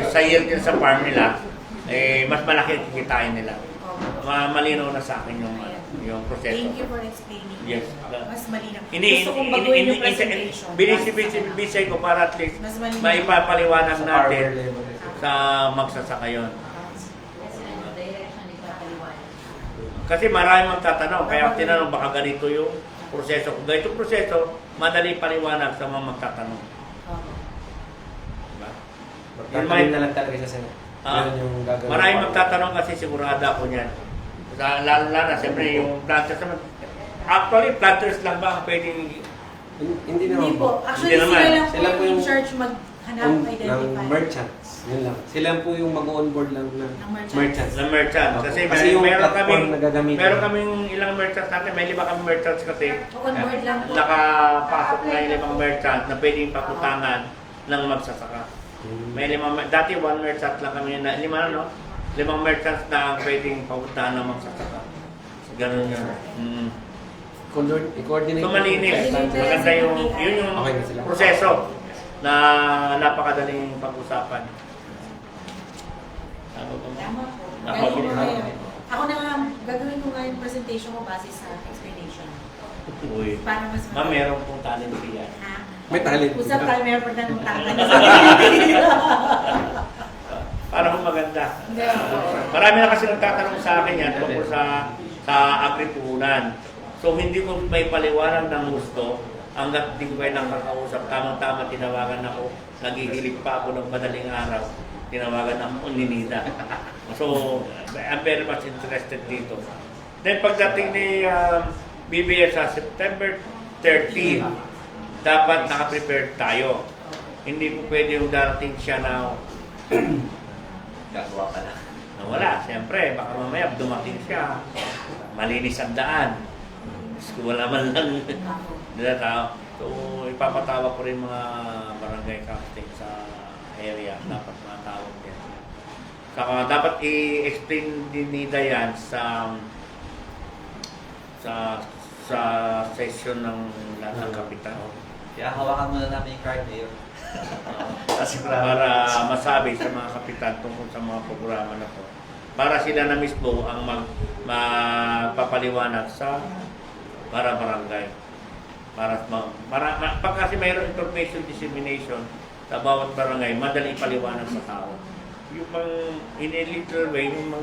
sa yield din sa farm nila, eh, mas malaki ang kikitain nila. Malinaw na sa akin yung proseso. Thank you for explaining. Yes. Mas malinaw. Hindi, Gusto kong baguhin yung presentation. binisibisay ko para at least Mas malinaw. maipapaliwanag Sa natin farmer level. sa magsasaka yun. Direction ipapaliwanag. Kasi marami magtatanong, kaya tinanong baka ganito yung proseso. Kung ganito yung proseso, madali paliwanag sa mga magtatanong. Diba? Magtatanim na lang talaga siya sa'yo. Yun yung gagawin. Marami magtatanong kasi sigurado ako niyan. Lalo na, siyempre yung planters naman. Actually, planters lang ba ang pwedeng... Hindi naman Hindi po. Actually, Hindi naman. sila lang Sila po po yung yung- in charge maghanap, ng identify. merchants. Yun lang. Sila po yung mag-onboard lang ng Ng merchants. merchants. Sa merchant. Kasi, Kasi yung platform na gagamitin. meron kaming ilang merchants natin. May 5 kami merchants kasi. On board lang po. Nakapasok na yung 5 merchants na pwedeng pakutangan ng magsasaka. May dati 1 merchant lang kami na, 5 merchants na ang pwedeng papuntahan ng magsasaka. So, ganun yun. I-coordinate. So malinis. Maganda yun yung Okay na sila. proseso na napakadaling pag-usapan. Tama ba? Tama po. Napabilis. Ako na nga, gagawin ko nga yung presentation ko base sa explanation. Uy. Para mas Ma'am, meron pong talent siya. Ha? May talent. Usap tayo, meron pa ng talent. Para kung maganda. Hindi. Marami na kasi nagtatanong sa akin yan tungkol sa agripunan. So hindi ko may paliwanag ng gusto hanggat hindi ko kayo nakakausap. Tamang-tama tinawagan ako. Naghihilig pa ako ng madaling araw. Tinawagan ako ni Nida. So I'm very much interested dito. Then pagdating ni BBS sa September 13, dapat nakaprepare tayo. Hindi po pwede yung darating siya na Gagawa ka na. wala. Siyempre, baka mamaya dumating siya. Malinis ang daan. Wala man lang nila tao. So, ipapatawa ko rin mga barangay captain sa area. Dapat matawag din. Saka dapat i-explain din ni Dayan sa session ng lahat ng kapitan. Kaya hawakan muna namin yung card Mayor. Para masabi sa mga kapitan tungkol sa mga programa na to. Para sila na mismo ang magpapaliwanag sa para barangay. Pag kasi mayroon information dissemination sa bawat barangay, madali ipaliwanag sa tao. Yung in a little way, yung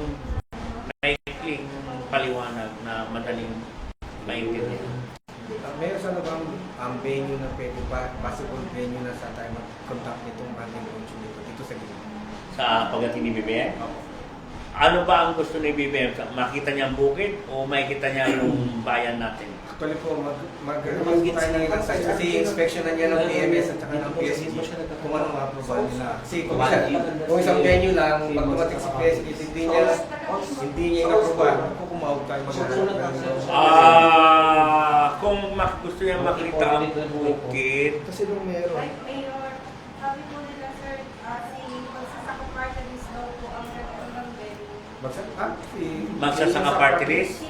maikling paliwanag na madaling maintindihan. Mayroon sa bang venue na pwede pa, possible venue na sa tayo mag-contact nitong ating launching dito sa gilid? Sa pagdating ni BBM? Ano ba ang gusto ni BBM? Makita niya ang bukid o makikita niya yung bayan natin? Actually po, mag-review tayo ng ilang sites kasi inspection na niya ng PMS at saka ng PSG kung anong approval nila. Kasi kung isang venue lang, pag tumating si PSG, hindi niya in-approval, kukumawag tayo Kung gusto niya makita ang bukid, kasi nung meron. Mayor, sabi po nila sir, si Magsasaka Party List daw po ang nagkaroon venue. magsasaka party list?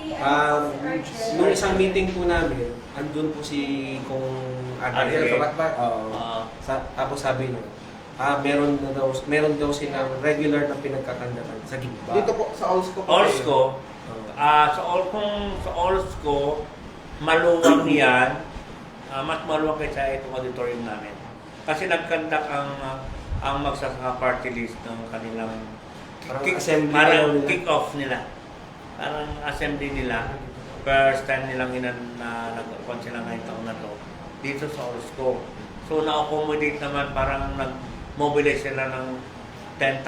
Nung isang meeting po namin, andun po si Kung Adriel. Tapos sabi niya, meron daw silang regular na pinagkakandakan sa Gimba. Dito po, sa Olsco po. Olsco, sa Olsco, maluwang yan, mas maluwang kaysa itong auditorium namin. Kasi nagkandak ang magsasaka party list ng kanilang kick-off nila. Parang assembly nila. First time nilang nag-account sila ngayong taon na to. Dito sa Olsco. So na-accommodate naman, parang nag-mobilize sila ng 10,000.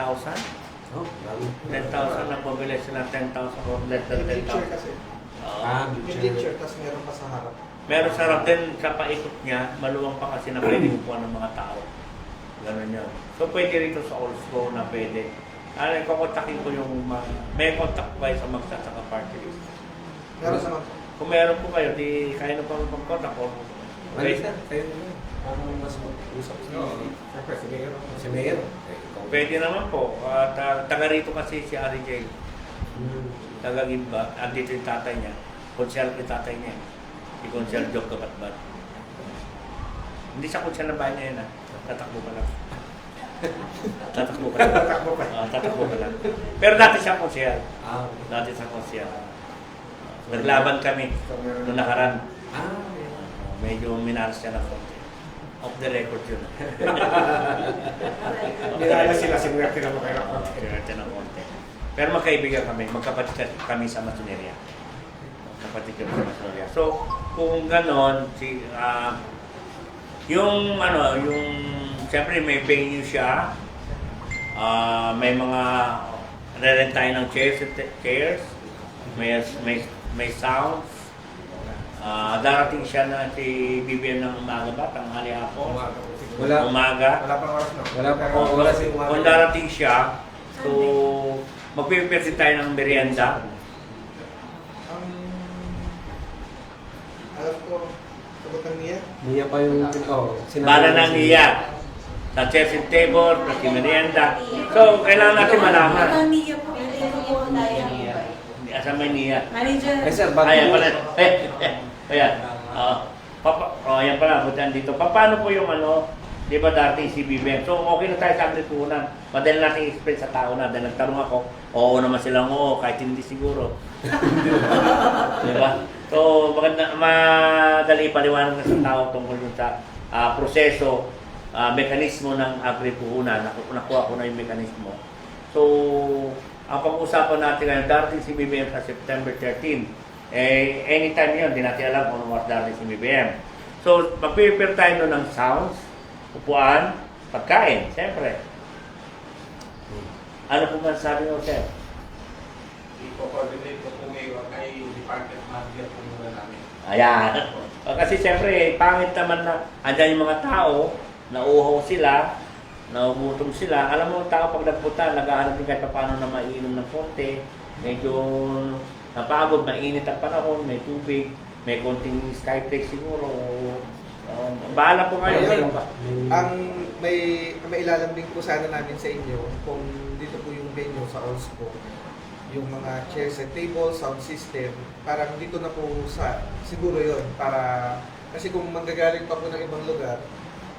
10,000, nag-mobilize sila 10,000 or less than 10,000. Yung picture, tapos meron pa sa harap. Meron sa harap din, sa paikot niya, maluwang pa kasi na pwede upuan ng mga tao. Ganun yun. So pwede rito sa Olsco na pwede. Kukontakin ko yung may contact ko kayo sa magsasaka party list. Meron sa mga. Kung meron po kayo, di kaya na pa mag-contact ko. Okay. Mas mag-usap Si Mayor. Pwede naman po. Taga rito kasi si Ari J. Taga Gimba. Andito yung tatay niya. Konsyal yung tatay niya. Si Konsyal Job Kabatbat. Hindi siya konsyal na bahay niya yun. Tatakbo pa lang. Tatakbo ka lang. Pero dati siya konsyal. Dati siya konsyal. Naglaban kami noong nakaraan. Medyo minaras siya na konti. Off the record yun. Nilala sila, sinuwerte na makailang konti. Sinuwerte ng konti. Pero magkaibigan kami. Magkapatid kami sa Masuneria. Magkapatid kami sa Masuneria. So, kung ganon, siyempre may venue siya. May mga rerent tayo ng chairs. May sounds. Darating siya na si BBM ng umaga ba? Tanghali ako? Umaga. Wala pang oras na. Kung darating siya, so magpipipersin tayo ng merienda. Alam ko, sagot ng niya. Niya pa yung Bala ng niya. sa chairs and table, plus yung merienda. So, kailangan natin malaman. Mania po. Hindi po Mania. Asa may niya? Manager. Eh sir, bago Ayan pala. Ayan. Ayan pala, butan dito. Paano po yung ano, di ba dating si BBM? So, okay na tayo sa agripunan. Madali natin i-explain sa tao na. Dahil nagtanong ako, oo naman silang oo, kahit hindi siguro. Di ba? So, maganda, madali paliwanag na sa tao tungkol dun sa proseso, mekanismo ng agripunan. Nakuha ko na yung mekanismo. So, ang pag-usapan natin ngayon, darating si BBM sa September 13. Anytime yun, di natin alam kung ano darating si BBM. So, mag-prepare tayo nun ng sounds, upuan, pagkain, siyempre. Ano po man sabi mo, sir? Ipo-coordinate ko po ngayon kay Department Manager po muna namin. Ayan. Kasi siyempre, pangit naman na andyan yung mga tao, nauuhaw sila, naugutom sila. Alam mo, tao pag nagpunta, naghahanap din kahit paano na maiinom ng konti. Medyo napagod, mainit ang panahon, may tubig, may konting skyflake siguro. Bahala po kayo. Ang may ilalambing po sana namin sa inyo kung dito po yung venue sa Allspo, yung mga chairs and tables, sound system, parang dito na po sa siguro yon para kasi kung manggagaling pa po ng ibang lugar,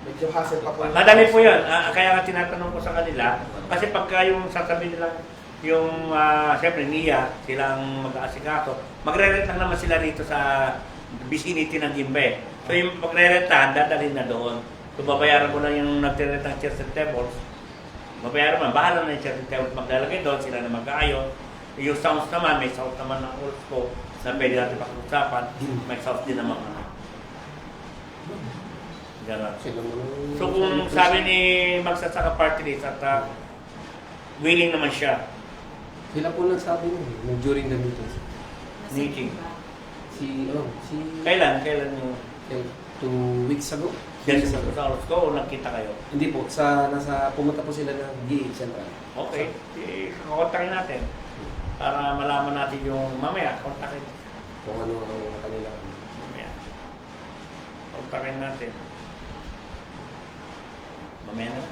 medyo hassle pa po. Madali po yun. Kaya nga tinatanong ko sa kanila, kasi pagka yung sasabihin nila, yung siyempre niya, silang mag-aasikaso, magre-rent lang naman sila rito sa vicinity ng Gimbe. So yung magre-rentahan, dadalhin na doon. So babayaran mo lang yung nagre-rent ng chairs and tables, babayaran mo, bahala na yung chairs and tables, maglalagay doon, sila na mag-aayon. Yung sounds naman, may sounds naman ng Allspo na pwede natin pag-usapan, may sounds din naman. Ganun. So kung sabi ni magsasaka party list at willing naman siya. sila po nagsabi mo during the meeting. Kailan yung 2 weeks ago. yan sa Allspo o nagkita kayo? Hindi po, pumunta po sila ng GA Central. Okay, kontakin natin para malaman natin yung mamaya, kontakin. Kung ano ang kanila. Mamaya. Kontakin natin. Mamaya na.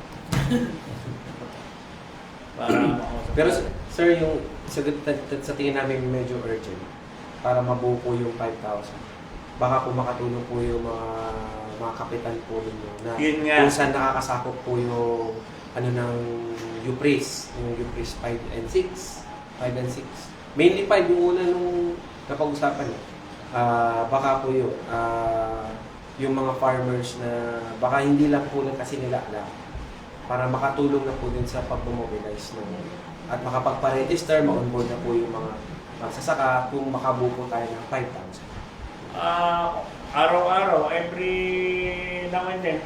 Para makausap. Pero sir, yung sa tingin namin medyo urgent para mabuo po yung 5,000. Baka po makatulong po yung mga kapitan po ninyo na Yun nga. kung saan nakakasakop po yung ano ng UPRIS, yung UPRIS 5 and 6. Mainly 5 yung una nung napag-usapan eh. Baka po yun. Yung mga farmers na baka hindi lang po lang kasi nila alam para makatulong na po din sa pag-mobilize at makapagpa-register, ma-onboard na po yung mga magsasaka kung makabuo po tayo ng 5,000. Araw-araw, every now and then,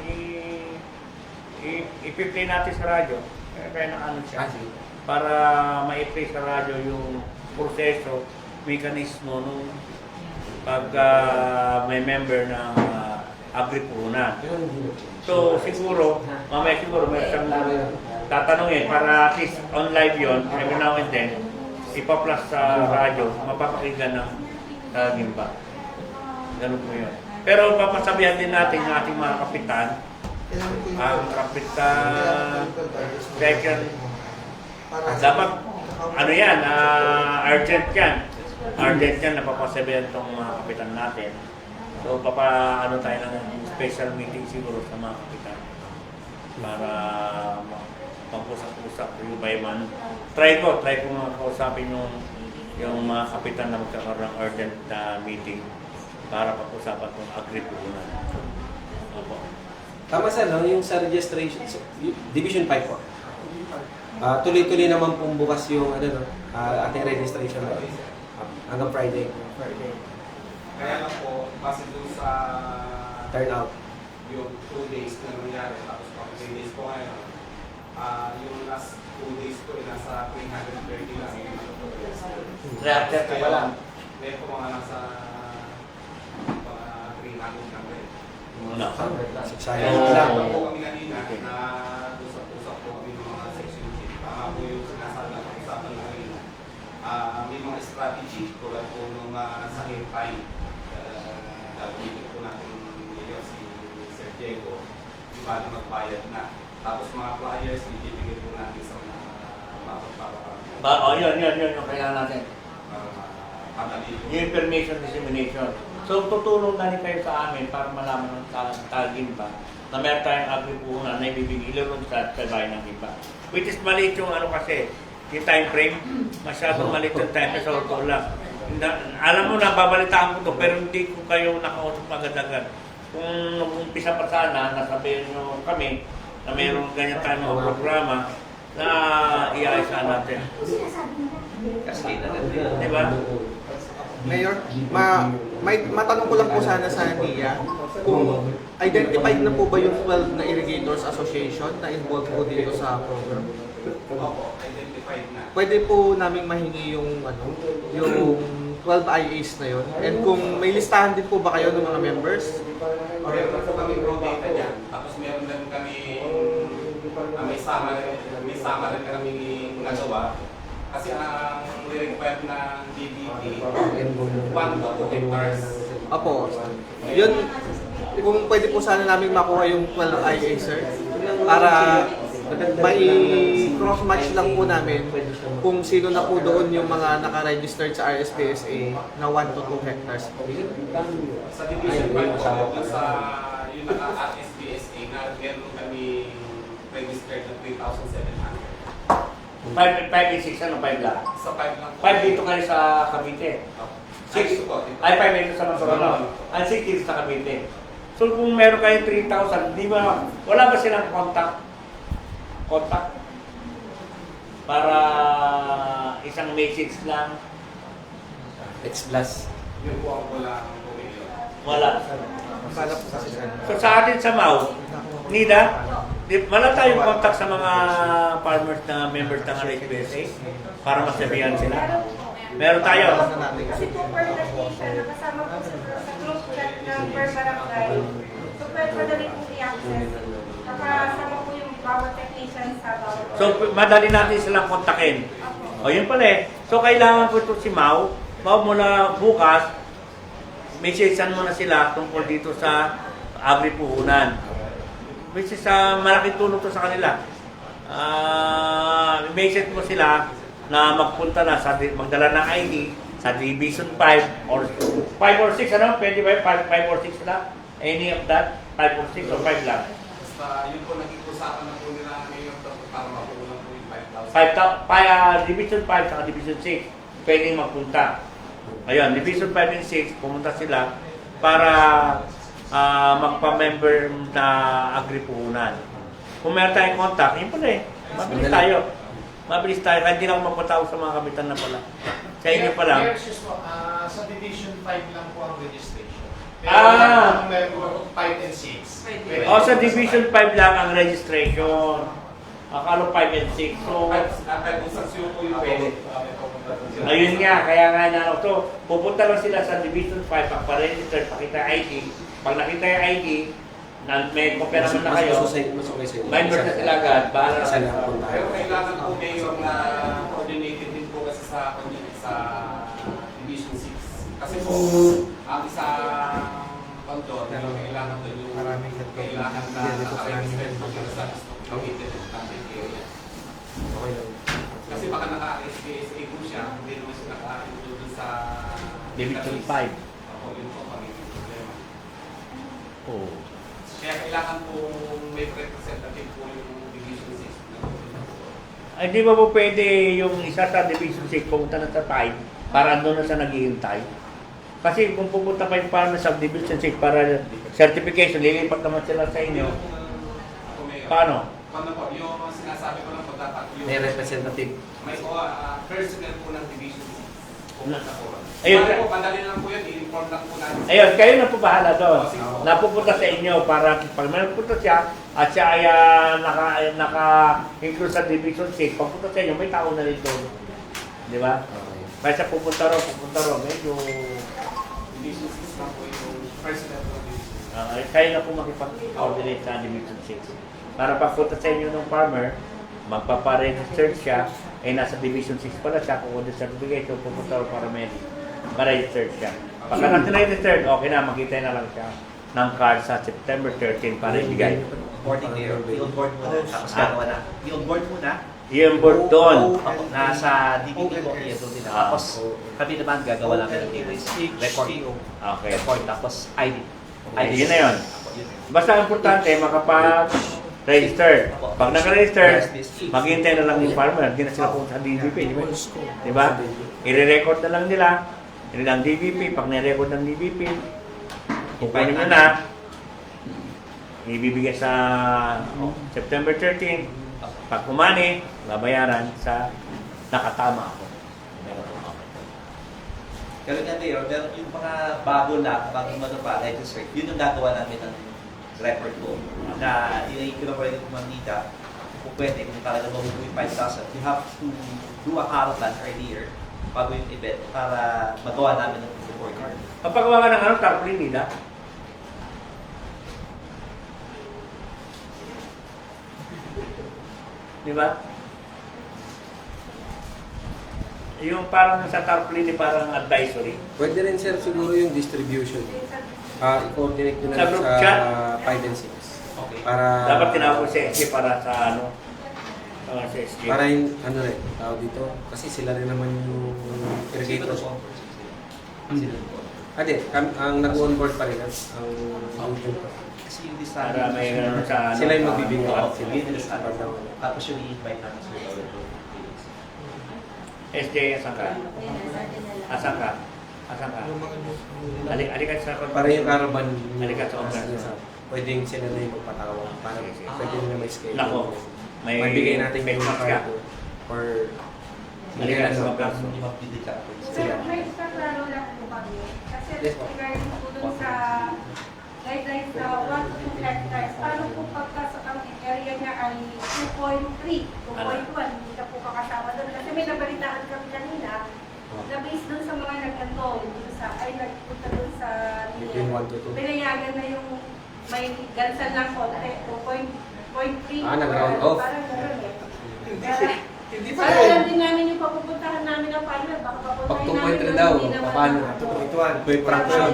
i-play natin sa radyo. Kaya nakaano siya. Para ma-play sa radyo yung proseso, mekanismo nung pag may member ng agripunan. So siguro, mamaya siguro may isang tatanungin para at least on live yon every now and then, ipa-plus sa radyo, mapapakinggan ng Gimba. Ganun po yun. Pero papasabihan din natin ng ating mga kapitan, ang kapitan second, dapat ano yan, urgent yan. Urgent yan, napapasabihan itong mga kapitan natin. So ano tayo ng special meeting siguro sa mga kapitan para mag-usap-usap yung by man. Try ko mga kausapin yung mga kapitan na magkakaroon ng urgent meeting para pag-usapan kung agripunan. Opo. Tama sir, no? Yung sa registration, Division 5 po. Tuloy-tuloy naman pong bukas yung ating registration hanggang Friday. Kaya lang po, base doon sa Turnout. yung 2 days na nangyari, tapos pag 3 days po ngayon, yung last 2 days po, nasa 330 lang yung Reactor pa lang. Meron po mga nasa mga 300 lang rin. No. Sayang lang. Po kami kanina na usap-usap po kami ng mga section chief. Tama po yung sinasabi na pag-usapan na rin. May mga strategy tulad po nung sa airtime. Gagawin po natin si Sir Diego, di ba na magbayad na. Tapos mga flyers, ibibigay po natin sa mga mapagpapakakita. Yun yung kailangan natin. Yung information dissemination. So, tutulong na rin kayo sa amin para malaman ng tagin ba na meron tayong agripunan na ibibigay ilulong sa bayan ng iba. Which is maliit yung ano kasi, yung time frame, masyadong maliit yung time frame sa totoo lang. Alam mo na, babalitaan ko to, pero hindi ko kayo nakausap agad-agad. Kung umpisa pa sana, nasabihin nyo kami na mayroong ganyan tayo mga programa na iayos natin. Kasi na natin. Diba? Mayor, matanong ko lang po sana sa NIA kung identified na po ba yung 12 na Irrigators Association na involved po dito sa program? Opo, identified na. Pwede po namin mahingi yung yung 12 IAs na yun. And kung may listahan din po ba kayo ng mga members? Meron po kami raw data dyan. Tapos meron din kami, may sama rin kami nagawa. Kasi ang required ng DBT, 1 to 2 hectares. Apo, yun, kung pwede po sana namin makuha yung 12 IAs, sir, para may cross-match lang po namin kung sino na po doon yung mga naka-registered sa RSPSA na 1 to 2 hectares po. Sa Division 5 po, sa yung naka-RSPSA na meron kami registered na 3,700. 5 and 6, ano 5 lang? Sa 5 lang po. 5 dito kayo sa Cavite. 6 po. Ay, 5 dito sa Mansorolo. Ang 6 dito sa Cavite. So kung meron kayong 3,000, di ba, wala ba silang contact? Para isang message lang? X plus. Yun po ang wala ang bumili. Wala. Kala po kasi sir. So sa atin sa MAU, Nida, wala tayong contact sa mga farmers na members ng RSPSA para masabihan sila. Meron tayo. Kasi po per location, nakasama po sa group chat ng per barangay. So pwede madali po i-access. Nakasama po yung bawat technician sa bawat. So madali natin silang kontakin. O yun pala eh. So kailangan ko ito si Mau. Mau muna bukas, messagean mo na sila tungkol dito sa agripuhunan. Which is malaking tulong to sa kanila. Message mo sila na magpunta na sa magdala ng ID sa Division 5 or 6, ano? Pwede ba 5 or 6 na? Any of that? 5 or 6 or 5 lang? Basta yun po nag-iusapan na po nila ngayon para mapulang po yung 5,000. Division 5 sa Division 6, pwedeng magpunta. Ayun, Division 5 and 6, pumunta sila para magpa-member na agripuhunan. Kung meron tayong contact, yun pala eh. Mabilis tayo. Mabilis tayo. Kahit hindi na ako magpatawag sa mga kapitan na pala. Sa inyo pa lang. Sa Division 5 lang po ang registration. Pero member 5 and 6. O, sa Division 5 lang ang registration. Akala 5 and 6. So, Nag-usasyon po yung pwede. ayun nga, kaya nga na ito. Pupunta lang sila sa Division 5, pagpa-register, pakita ID. Pag nakita yung ID, na may kopya naman na kayo, member na sila agad, bahala na sila. Pero kailangan po ngayon na coordinated din po kasi sa Division 6. Kasi po, ang isang pagdoon, kailangan doon yung kailangan na naka-register po yung sa located in public area. Kasi baka naka-SPSA po siya, hindi naman siya naka-include doon sa Division 5. Ako, yun po magiging problema. Oh. Kaya kailangan po may representative po yung Division 6. Ay, di ba po pwede yung isa sa Division 6 pumunta na sa 5 para andun na siya naghihintay? Kasi kung pupunta pa yung para sa Division 6 para certification, lilipat naman sila sa inyo. Paano? Paano po? Yung sinasabi ko lang pagtatakbo yung... May representative. May personnel po ng Division 6. Pumunta po. Ayun, Paano po, madali lang po yun, i-report lang po natin. ayun, kayo na po bahala doon. Napupunta sa inyo para pag may napunta siya at siya ay naka-include sa Division 6, pagpunta sa inyo, may tao na rin doon. Di ba? Kaya siya pupunta ro, medyo... Division 6 lang po yung personnel po ng Division 6. Kayo na po makipag-coordinate sa Division 6. Para pagpunta sa inyo ng farmer, magpaparegister siya, ay nasa Division 6 pala siya, kung order certification, pupunta ro para may ma-register siya. Pagka natin na-register, okay na, makita na lang siya ng card sa September 13 para ibigay. onboarding there. I-onboard muna, tapos gagawa na. I-onboard muna. Yung board doon. Opo, nasa DBP po, i-enroll nila. Tapos kami naman gagawa namin ng KYC, record. Okay. Record, tapos ID. Yun na yun. Opo, yun. Basta importante, makapag-register. Pag naka-register, maghintay na lang yung farmer. Hindi na sila pumunta sa DBP. Di ba? I-record na lang nila. Yun ang DBP. Pag na-record ng DBP, kukunin nyo na. Ibibigay sa September 13. Pag kumani, babayaran sa nakatama ako. Pero nga tayo, pero yung mga bago na, bagong register, yun yung gagawa namin ng record ko. Na i-provide ko manita, kung pwede, kung talaga mabubuhay 5,000, you have to do a caravan earlier bago yung event para magawa namin ng report card. Kapag gawa ka ng tarpaulin nila, di ba? Yung parang sa tarpaulin, parang advisory. Pwede rin sir siguro yung distribution. I-coordinate nyo na Sa lang group sa chat? 5 and 6. Okay. Para Dapat tinawag ko sa SG para sa ano? Sa SG. para yung ano rin, tao dito. Kasi sila rin naman yung irrigator. Ate, ang nag-onboard pa rin ang YouTube. Kasi yung design, Para may ano sa ano. Sila yung magbibigay. Oo, sila yung design. Tapos yung i-invite namin sa SJ, asan ka? Asan ka? Asan ka? Alikat sa Para yung caravan Halika sa office. pwedeng sila na yung magpatawag. Para pwede nila may schedule. Nako, may bigay natin yung benchmark ka. card or Halika sa office. Sir, may extra klaro lang po kami. Kasi regarding po dun sa guidelines na 1 to 2 hectares, paano po pagka ang area niya ay 2.3, 2.1, hindi na po kakasama doon. Kasi may nabalitaan kami kanina na based dun sa mga nagkantong, nagpunta dun sa between 1 to 2. pinayagan na yung may gansan lang konti, 2.3. Nag-round off. Parang gano'n eh. Hindi pa Para yun. lang din namin yung papupuntahan namin ng partner, baka Pag papuntahin 2.3 namin daw, hindi naman paano? ako. 2.1. May fraction.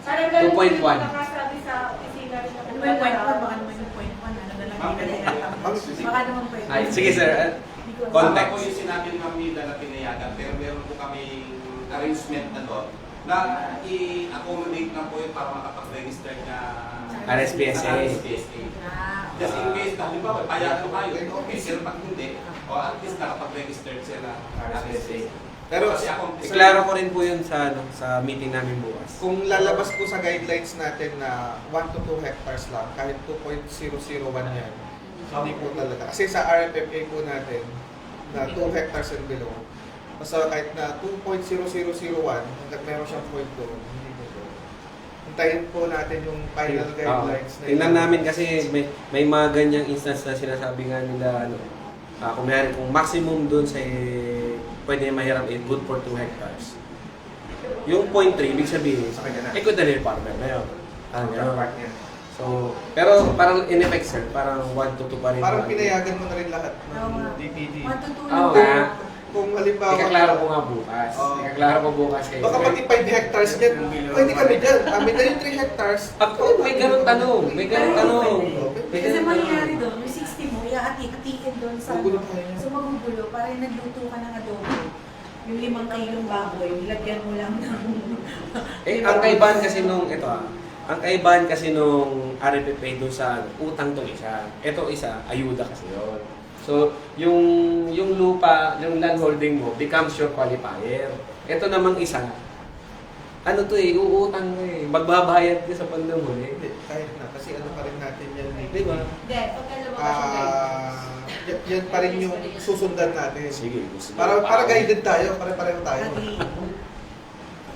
Parang ganun 2.1. din yung nakasabi sa opisina rin ng Ano ba yung point 1? Baka naman yung point 1. Ano na lang yung baka naman pwede. Ay, sige sir. Tama Context. po yung sinabi ng Ma'am Nida na pinayagan, pero meron po kami arrangement na doon na i-accommodate na po yun para makapag-register na RSPSA. RSPSA. Just in case, halimbawa, payagan ko kayo, okay, pero pag hindi, o at least nakapag-register sila RSPSA. Pero Kasi ako, Iklaro ko rin po yun sa sa meeting namin bukas. kung lalabas po sa guidelines natin na 1 to 2 hectares lang, kahit 2.001 yan, hindi po talaga. Kasi sa RFFA po natin, na 2 hectares and below, basta kahit na 2.0001, hanggang meron siyang point doon, hindi po doon. Hintayin po natin yung final guidelines. Tingnan namin kasi may mga ganyang instance na sinasabi nga nila kung maximum doon sa pwede mahiram good for 2 hectares. Yung 0.3, ibig sabihin, Sa kanya na. good na rin farmer na yun. Yung part niya. So, pero parang in effect sir, parang 1 to 2 pa rin. Parang pinayagan mo na rin lahat Oo nga. ng DPD. Oo nga. Kung halimbawa, Ikaklaro ko nga bukas. Oo. Ikaklaro ko bukas kayo. baka pati 5 hectares yan, pwede kami dyan. Amin na yung 3 hectares. Ako, may ganun tanong. May ganun tanong. May Kasi ganun mangyayari tanong. doon, yung 60 mo, ihati-hatiin doon sa Magulo tayo. so magugulo, para yung nagluto ka ng adobo. Yung 5 kilong baboy, nilagyan mo lang ng... Ang kaibahan kasi ang kaibahan kasi nung RFFA doon sa utang tong isa. Ito isa, ayuda kasi yun. So, yung lupa, yung land holding mo becomes your qualifier. Ito namang isa, uutang mo eh. Magbabayad ka sa bandang huli. Hindi, kahit na. Kasi ano pa rin natin yan. Di ba? Hindi, pagka lumabas yung guidelines. Yan pa rin yung susundan natin. Sige. Para guided tayo, pare-pareho tayo. Agree.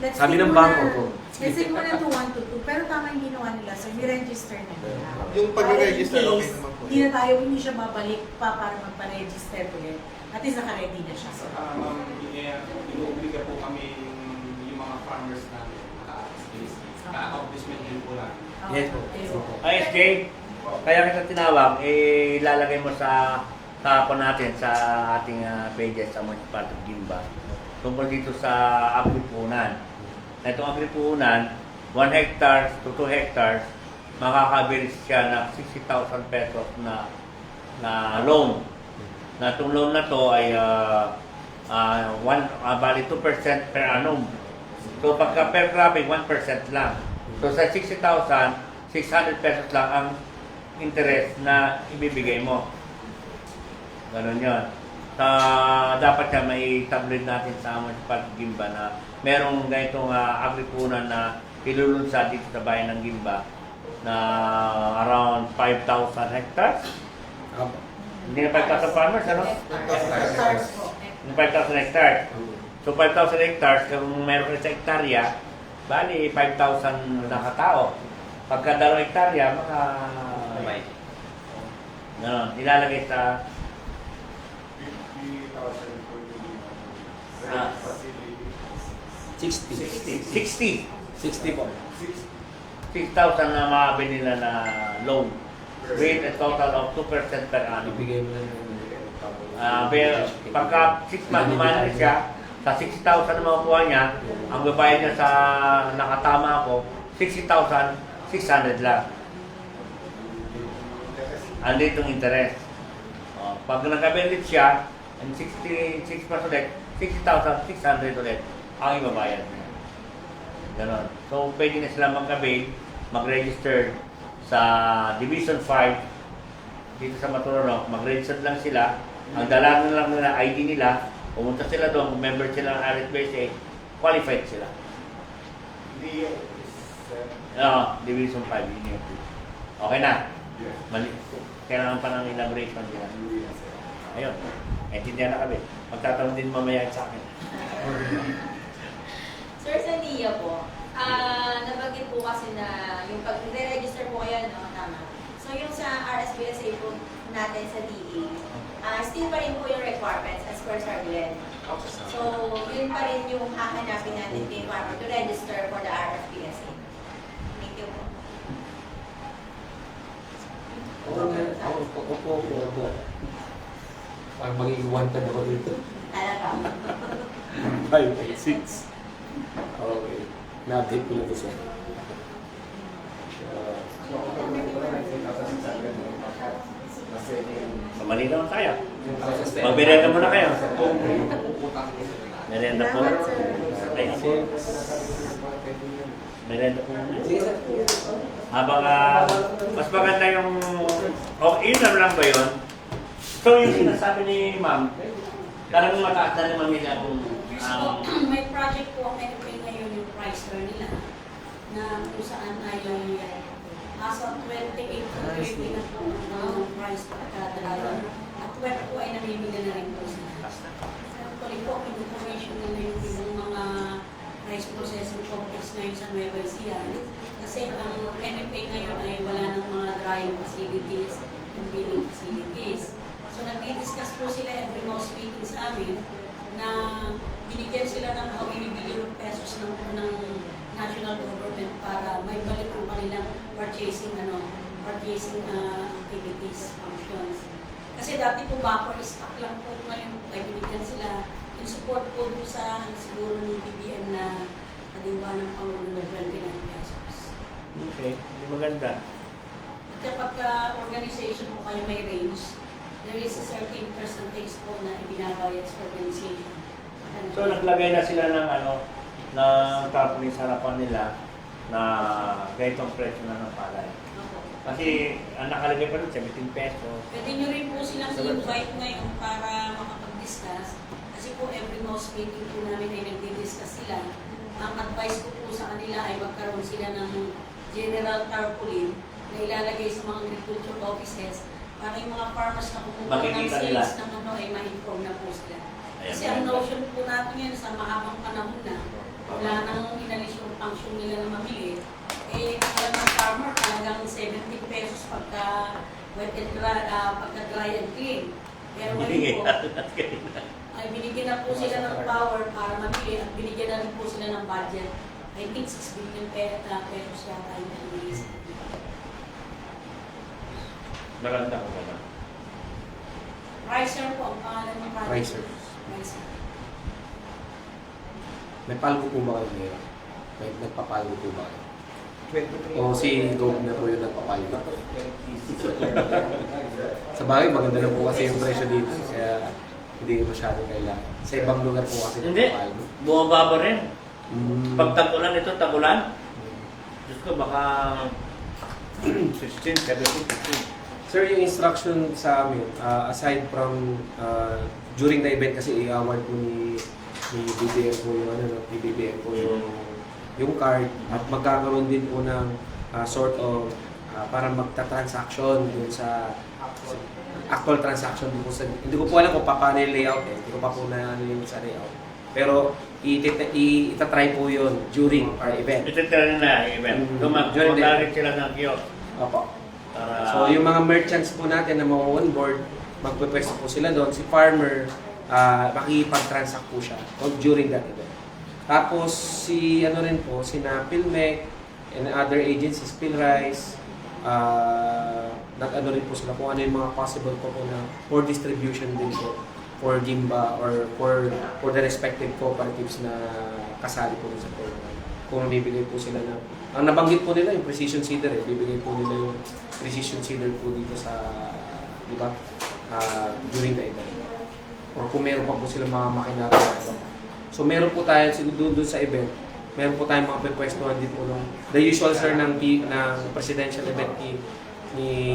Let's Sabi stick ng muna- bangko ko. Let's stick muna to 1 to 2. Pero tama yung ginawa nila, so i-register na nila. Yung pag-register, Para in okay case, naman po. hindi siya babalik pa para magpa-register ulit. At least naka-ready na siya. So, Ma'am, inuobliga po kami yung mga farmers namin ka-accomplishment din po lang. Yes po. Ay, SJ, kaya kita tinawag, ilalagay mo sa hapon natin sa ating pages sa Municipal of Gimba tungkol dito sa agripunan. Itong agripunan, 1 hectare to 2 hectares, makakabili siya ng 60,000 pesos na loan. Na itong loan na to ay bali 2% per annum. So pagka per cropping, 1% lang. So sa 60,000, 600 pesos lang ang interest na ibibigay mo. Ganon yun. Dapat siya may tablet natin sa Municipal Gimba na merong ganitong agripunan na ilulunsad dito sa bayan ng Gimba na around 5,000 hectares. Hindi na 5,000 farmers, ano? 5,000 hectares. So 5,000 hectares, kung meron ka sa hektarya, bali 5,000 na katao. Pagka 2 hektarya, ilalagay sa 60 po. 6,000 na makabili nila na loan with a total of 2% per annum. Ibigay mo lang Pagka 6 months man siya, sa 60,000 na makukuha niya, ang babayad niya sa nakatama ko, 60,600 lang. Andito yung interest. Pag nagkabilit siya, and 66 months ulit, 60,600 ulit ang ibabayad niya. Ganon. So, pwede na sila mag-avail, mag-register sa Division 5 dito sa Maturonok. Mag-register lang sila. Ang dala lang nila ID nila, pumunta sila doon, member sila ng RSBSA, qualified sila. Division 5. Okay na? Kailangan pa ng elaboration nila. Ayun. Naintindihan na kami. Magtatanong din mamaya sa akin. Sir, sa NIA po, nabanggit po kasi na yung pag nire-register po kayo, no, tama. So yung sa RSBSA po natin sa DA, still pa rin po yung requirements as per Sir Glenn. So yun pa rin yung hahanapin natin kay farmer to register for the RSBSA. Thank you po. Opo. Parang magiging wanted ako dito. Talaga. 5, 6. Okay. Na-update ko na ito sir. Malinaw tayo. Magmerenda muna kayo. Merenda po. Merenda po muna. Habang mas maganda yung... yun lang ba yun? So yung sinasabi ni ma'am, karang mataas na naman nila kung... may project po ang NFA ngayon yung price nila na kung saan ay as of 28 to 30 na po ang price pagkadalawa. At 12 po ay namimili na rin po sila. Actually po, information nila yung mga rice processing complex ngayon sa Nueva Ecija. Kasi ang NFA ngayon ay wala ng mga drying facilities and billing facilities. So nag-discuss po sila every most meeting sa amin na binigyan sila ng billion pesos ng national government para may balik ang kanilang purchasing activities, functions. Kasi dati po buffer stock lang po ngayon ay binigyan sila in support po doon sa siguro ng BBM na kadiwa ng Pangulo ng 29 pesos. Okay, maganda. At kapag organization po kayo may range, there is a certain percentage po na ibinabayad sa organization. So naglagay na sila ng ng company sa harapan nila na ganitong presyo na ng palay. Kasi ang nakalagay pa rin 17 pesos. Pwede nyo rin po silang i-invite ngayon para makapag-discuss. Kasi po every most meeting po namin ay nagdi-discuss sila. Ang advice ko po sa kanila ay magkaroon sila ng general tarpaulin na ilalagay sa mga agriculture offices para yung mga farmers na kumukuha ng sales ng ay ma-inform na po sila. Kasi ang notion po natin yan sa mahabang panahon na wala nang inalis yung function nila na mamili. Alam ng farmer talagang 70 pesos pagka wet and dry, pagka dry and clean. Pero ngayon po, ay binigyan na po sila ng power para mamili at binigyan na rin po sila ng budget. I think 6 billion pesos yata yung pinili. Maganda ko ba? Ricer po ang pangalan ng project. Ricer. May palgo po ba kayo ngayon? Nagpapalgo po ba kayo? O si Gold na po yung nagpapalot. Sa bagay, maganda na po kasi yung presyo dito. Kaya hindi masyadong kailangan. Sa ibang lugar po kasi Hindi. nagpapalot. Bumababa rin. Mm. Pag tagulan ito, tagulan. Diyos ko, baka 16, 17, 16. Sir, yung instruction sa amin, aside from during the event kasi i-award po ni BBM po yung ano, ni BBM po yung card at magkakaroon din po ng sort of para magta-transaction dun sa actual transaction din po sa hindi ko po alam kung paano yung layout hindi ko pa po na ano yung sa layout. Pero itatry po yun during our event. Ito talaga na event. During the Mag-target sila ng kiosk. Opo. Para, So yung mga merchants po natin na ma-onboard, magpupwesto po sila doon. Si farmer, makikipag-transact po siya during that event. Tapos si ano rin po, sina Pilmec and other agencies, Pilrice, nag-ano rin po sila kung ano yung mga possible po na for distribution din po for Gimba or for the respective cooperatives na kasali po sa program. Kung bibigay po sila na ang nabanggit po nila yung precision seeder bibigay po nila yung precision seeder po dito sa di ba during the event. Or kung meron pa po sila mga makinarya. So meron po tayo doon sa event, meron po tayong mga pwepwestuhan din po nung the usual sir ng presidential event ni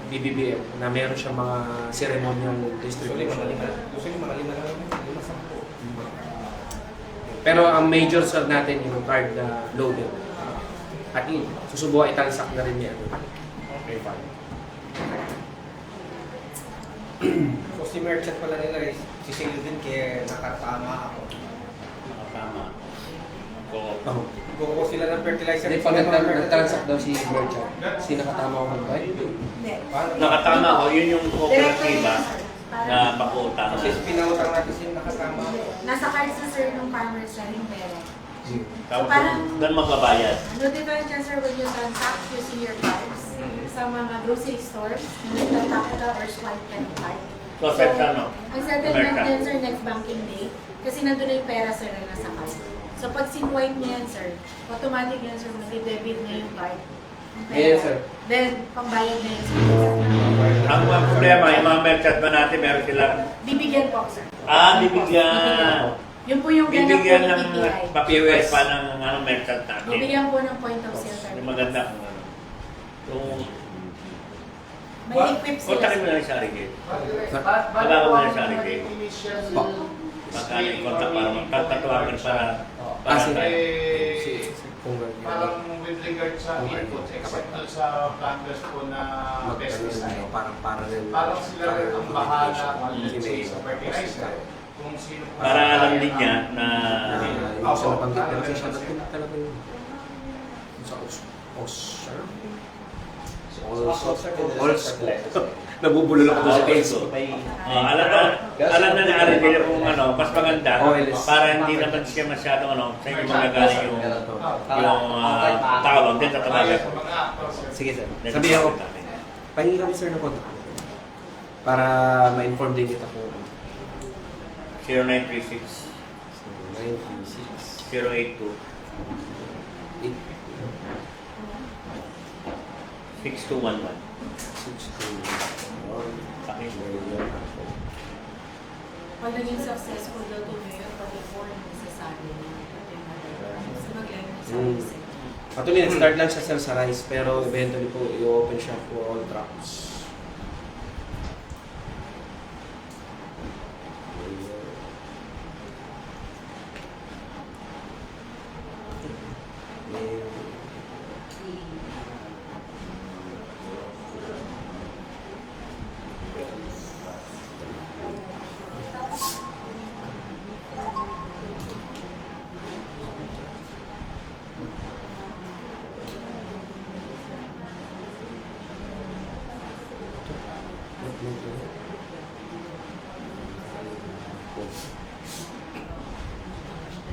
BBBM na meron siya mga ceremonial distribution. Pero ang major sir natin yung card na loaded. At yun, susubukan itansak na rin niya. okay, fine. So si merchant pala nila sisingil din kaya nakatama ako. Tama. Oh. Kukuha sila ng fertilizer. Hindi, pag nag-transact daw si merchant, si nakatama ko mag-buy? Hindi. Nakatama ko, yun yung kooperatiba na pakuutang. Kasi pinautang natin siya nakatama ako. Nasa cards na sir ng farmers na yung pera. Tapos parang- doon magbabayad. No different yan sir when you transact using your cards sa mga grocery stores, nagtatapita or swipe ka ng card. So, set ano? Ang settlement America. din sir next banking day kasi nandun na yung pera sir na nasa card. So pag sinwipe niya yan sir, automatic yan sir, mag-debit na yung card. Yes, sir. Then, pambayad na yan sir. Ang mga problema, yung mga merchant ba natin, meron sila, Bibigyan po sir. bibigyan. Yun po yung ganap po Bibigyan ng ng PTI. papiwes pa ng merchant natin. Bibigyan po ng point of sale sir. Yung maganda kung ano. Yung, May equip sila. kontakin mo na yung Sarigate. Bago mo na ang sa Sarigate. initial Magkano yung kontak para magtatawagan para Sige. tayo. parang with regard sa input, except doon sa planters po na pesticide. Para rin. Parang sila rin ang bahala sa fertilizer. Kung sino pa- Para alam din niya na Yung sa nabanggit na kasi siya nagpunta talaga yun. Sa Oscar? Nabubulol ako doon sa Facebook. alam na ni Aridel kung ano, mas maganda OLS. para hindi naman siya masyadong ano, sa inyo magagaling yung tawag din sa tawagan. Mga actors, Sige sir. Sabi ako, pahingi kami sir ng contact. Para ma-inform din kita po. 0936 936 082 6211. 62 Pag naging successful daw ito ngayon, pag-inform masasabi niya. Sa mag-end ng service. Actually, nag-start lang siya sir sa rice, pero eventually po, i-open siya for all crops.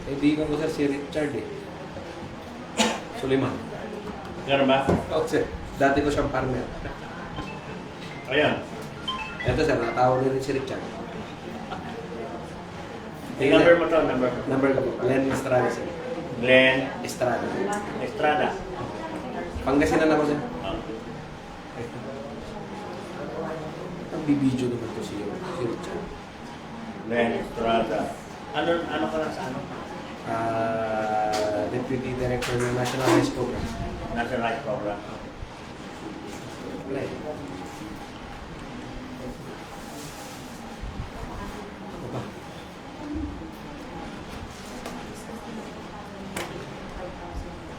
Kaibigan ko sir si Richard eh. Suleiman. Ganun ba? Oh, sir. Dati ko siyang partner. Ayan. Ito sir, natawag na rin si Richard. Yung number mo to, number. Number ko po, Glenn Estrada sir. Glenn Estrada. Estrada. Pangasinan ako dyan. Okay. Nagbibideo naman to si Richard. Then, Estrada. Ano ka lang sa ano? Deputy Director ng National Rice Program. National Rice Program. Wala eh. Ano ba?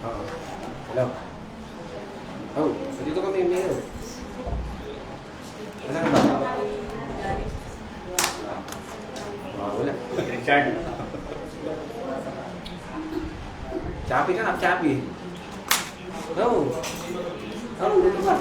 Oo. Hello. Oh, dito kami mayor. Nasaan ka ba? Wala. Richard. Chappy ka na, Chappy. No. Oh, dito ba?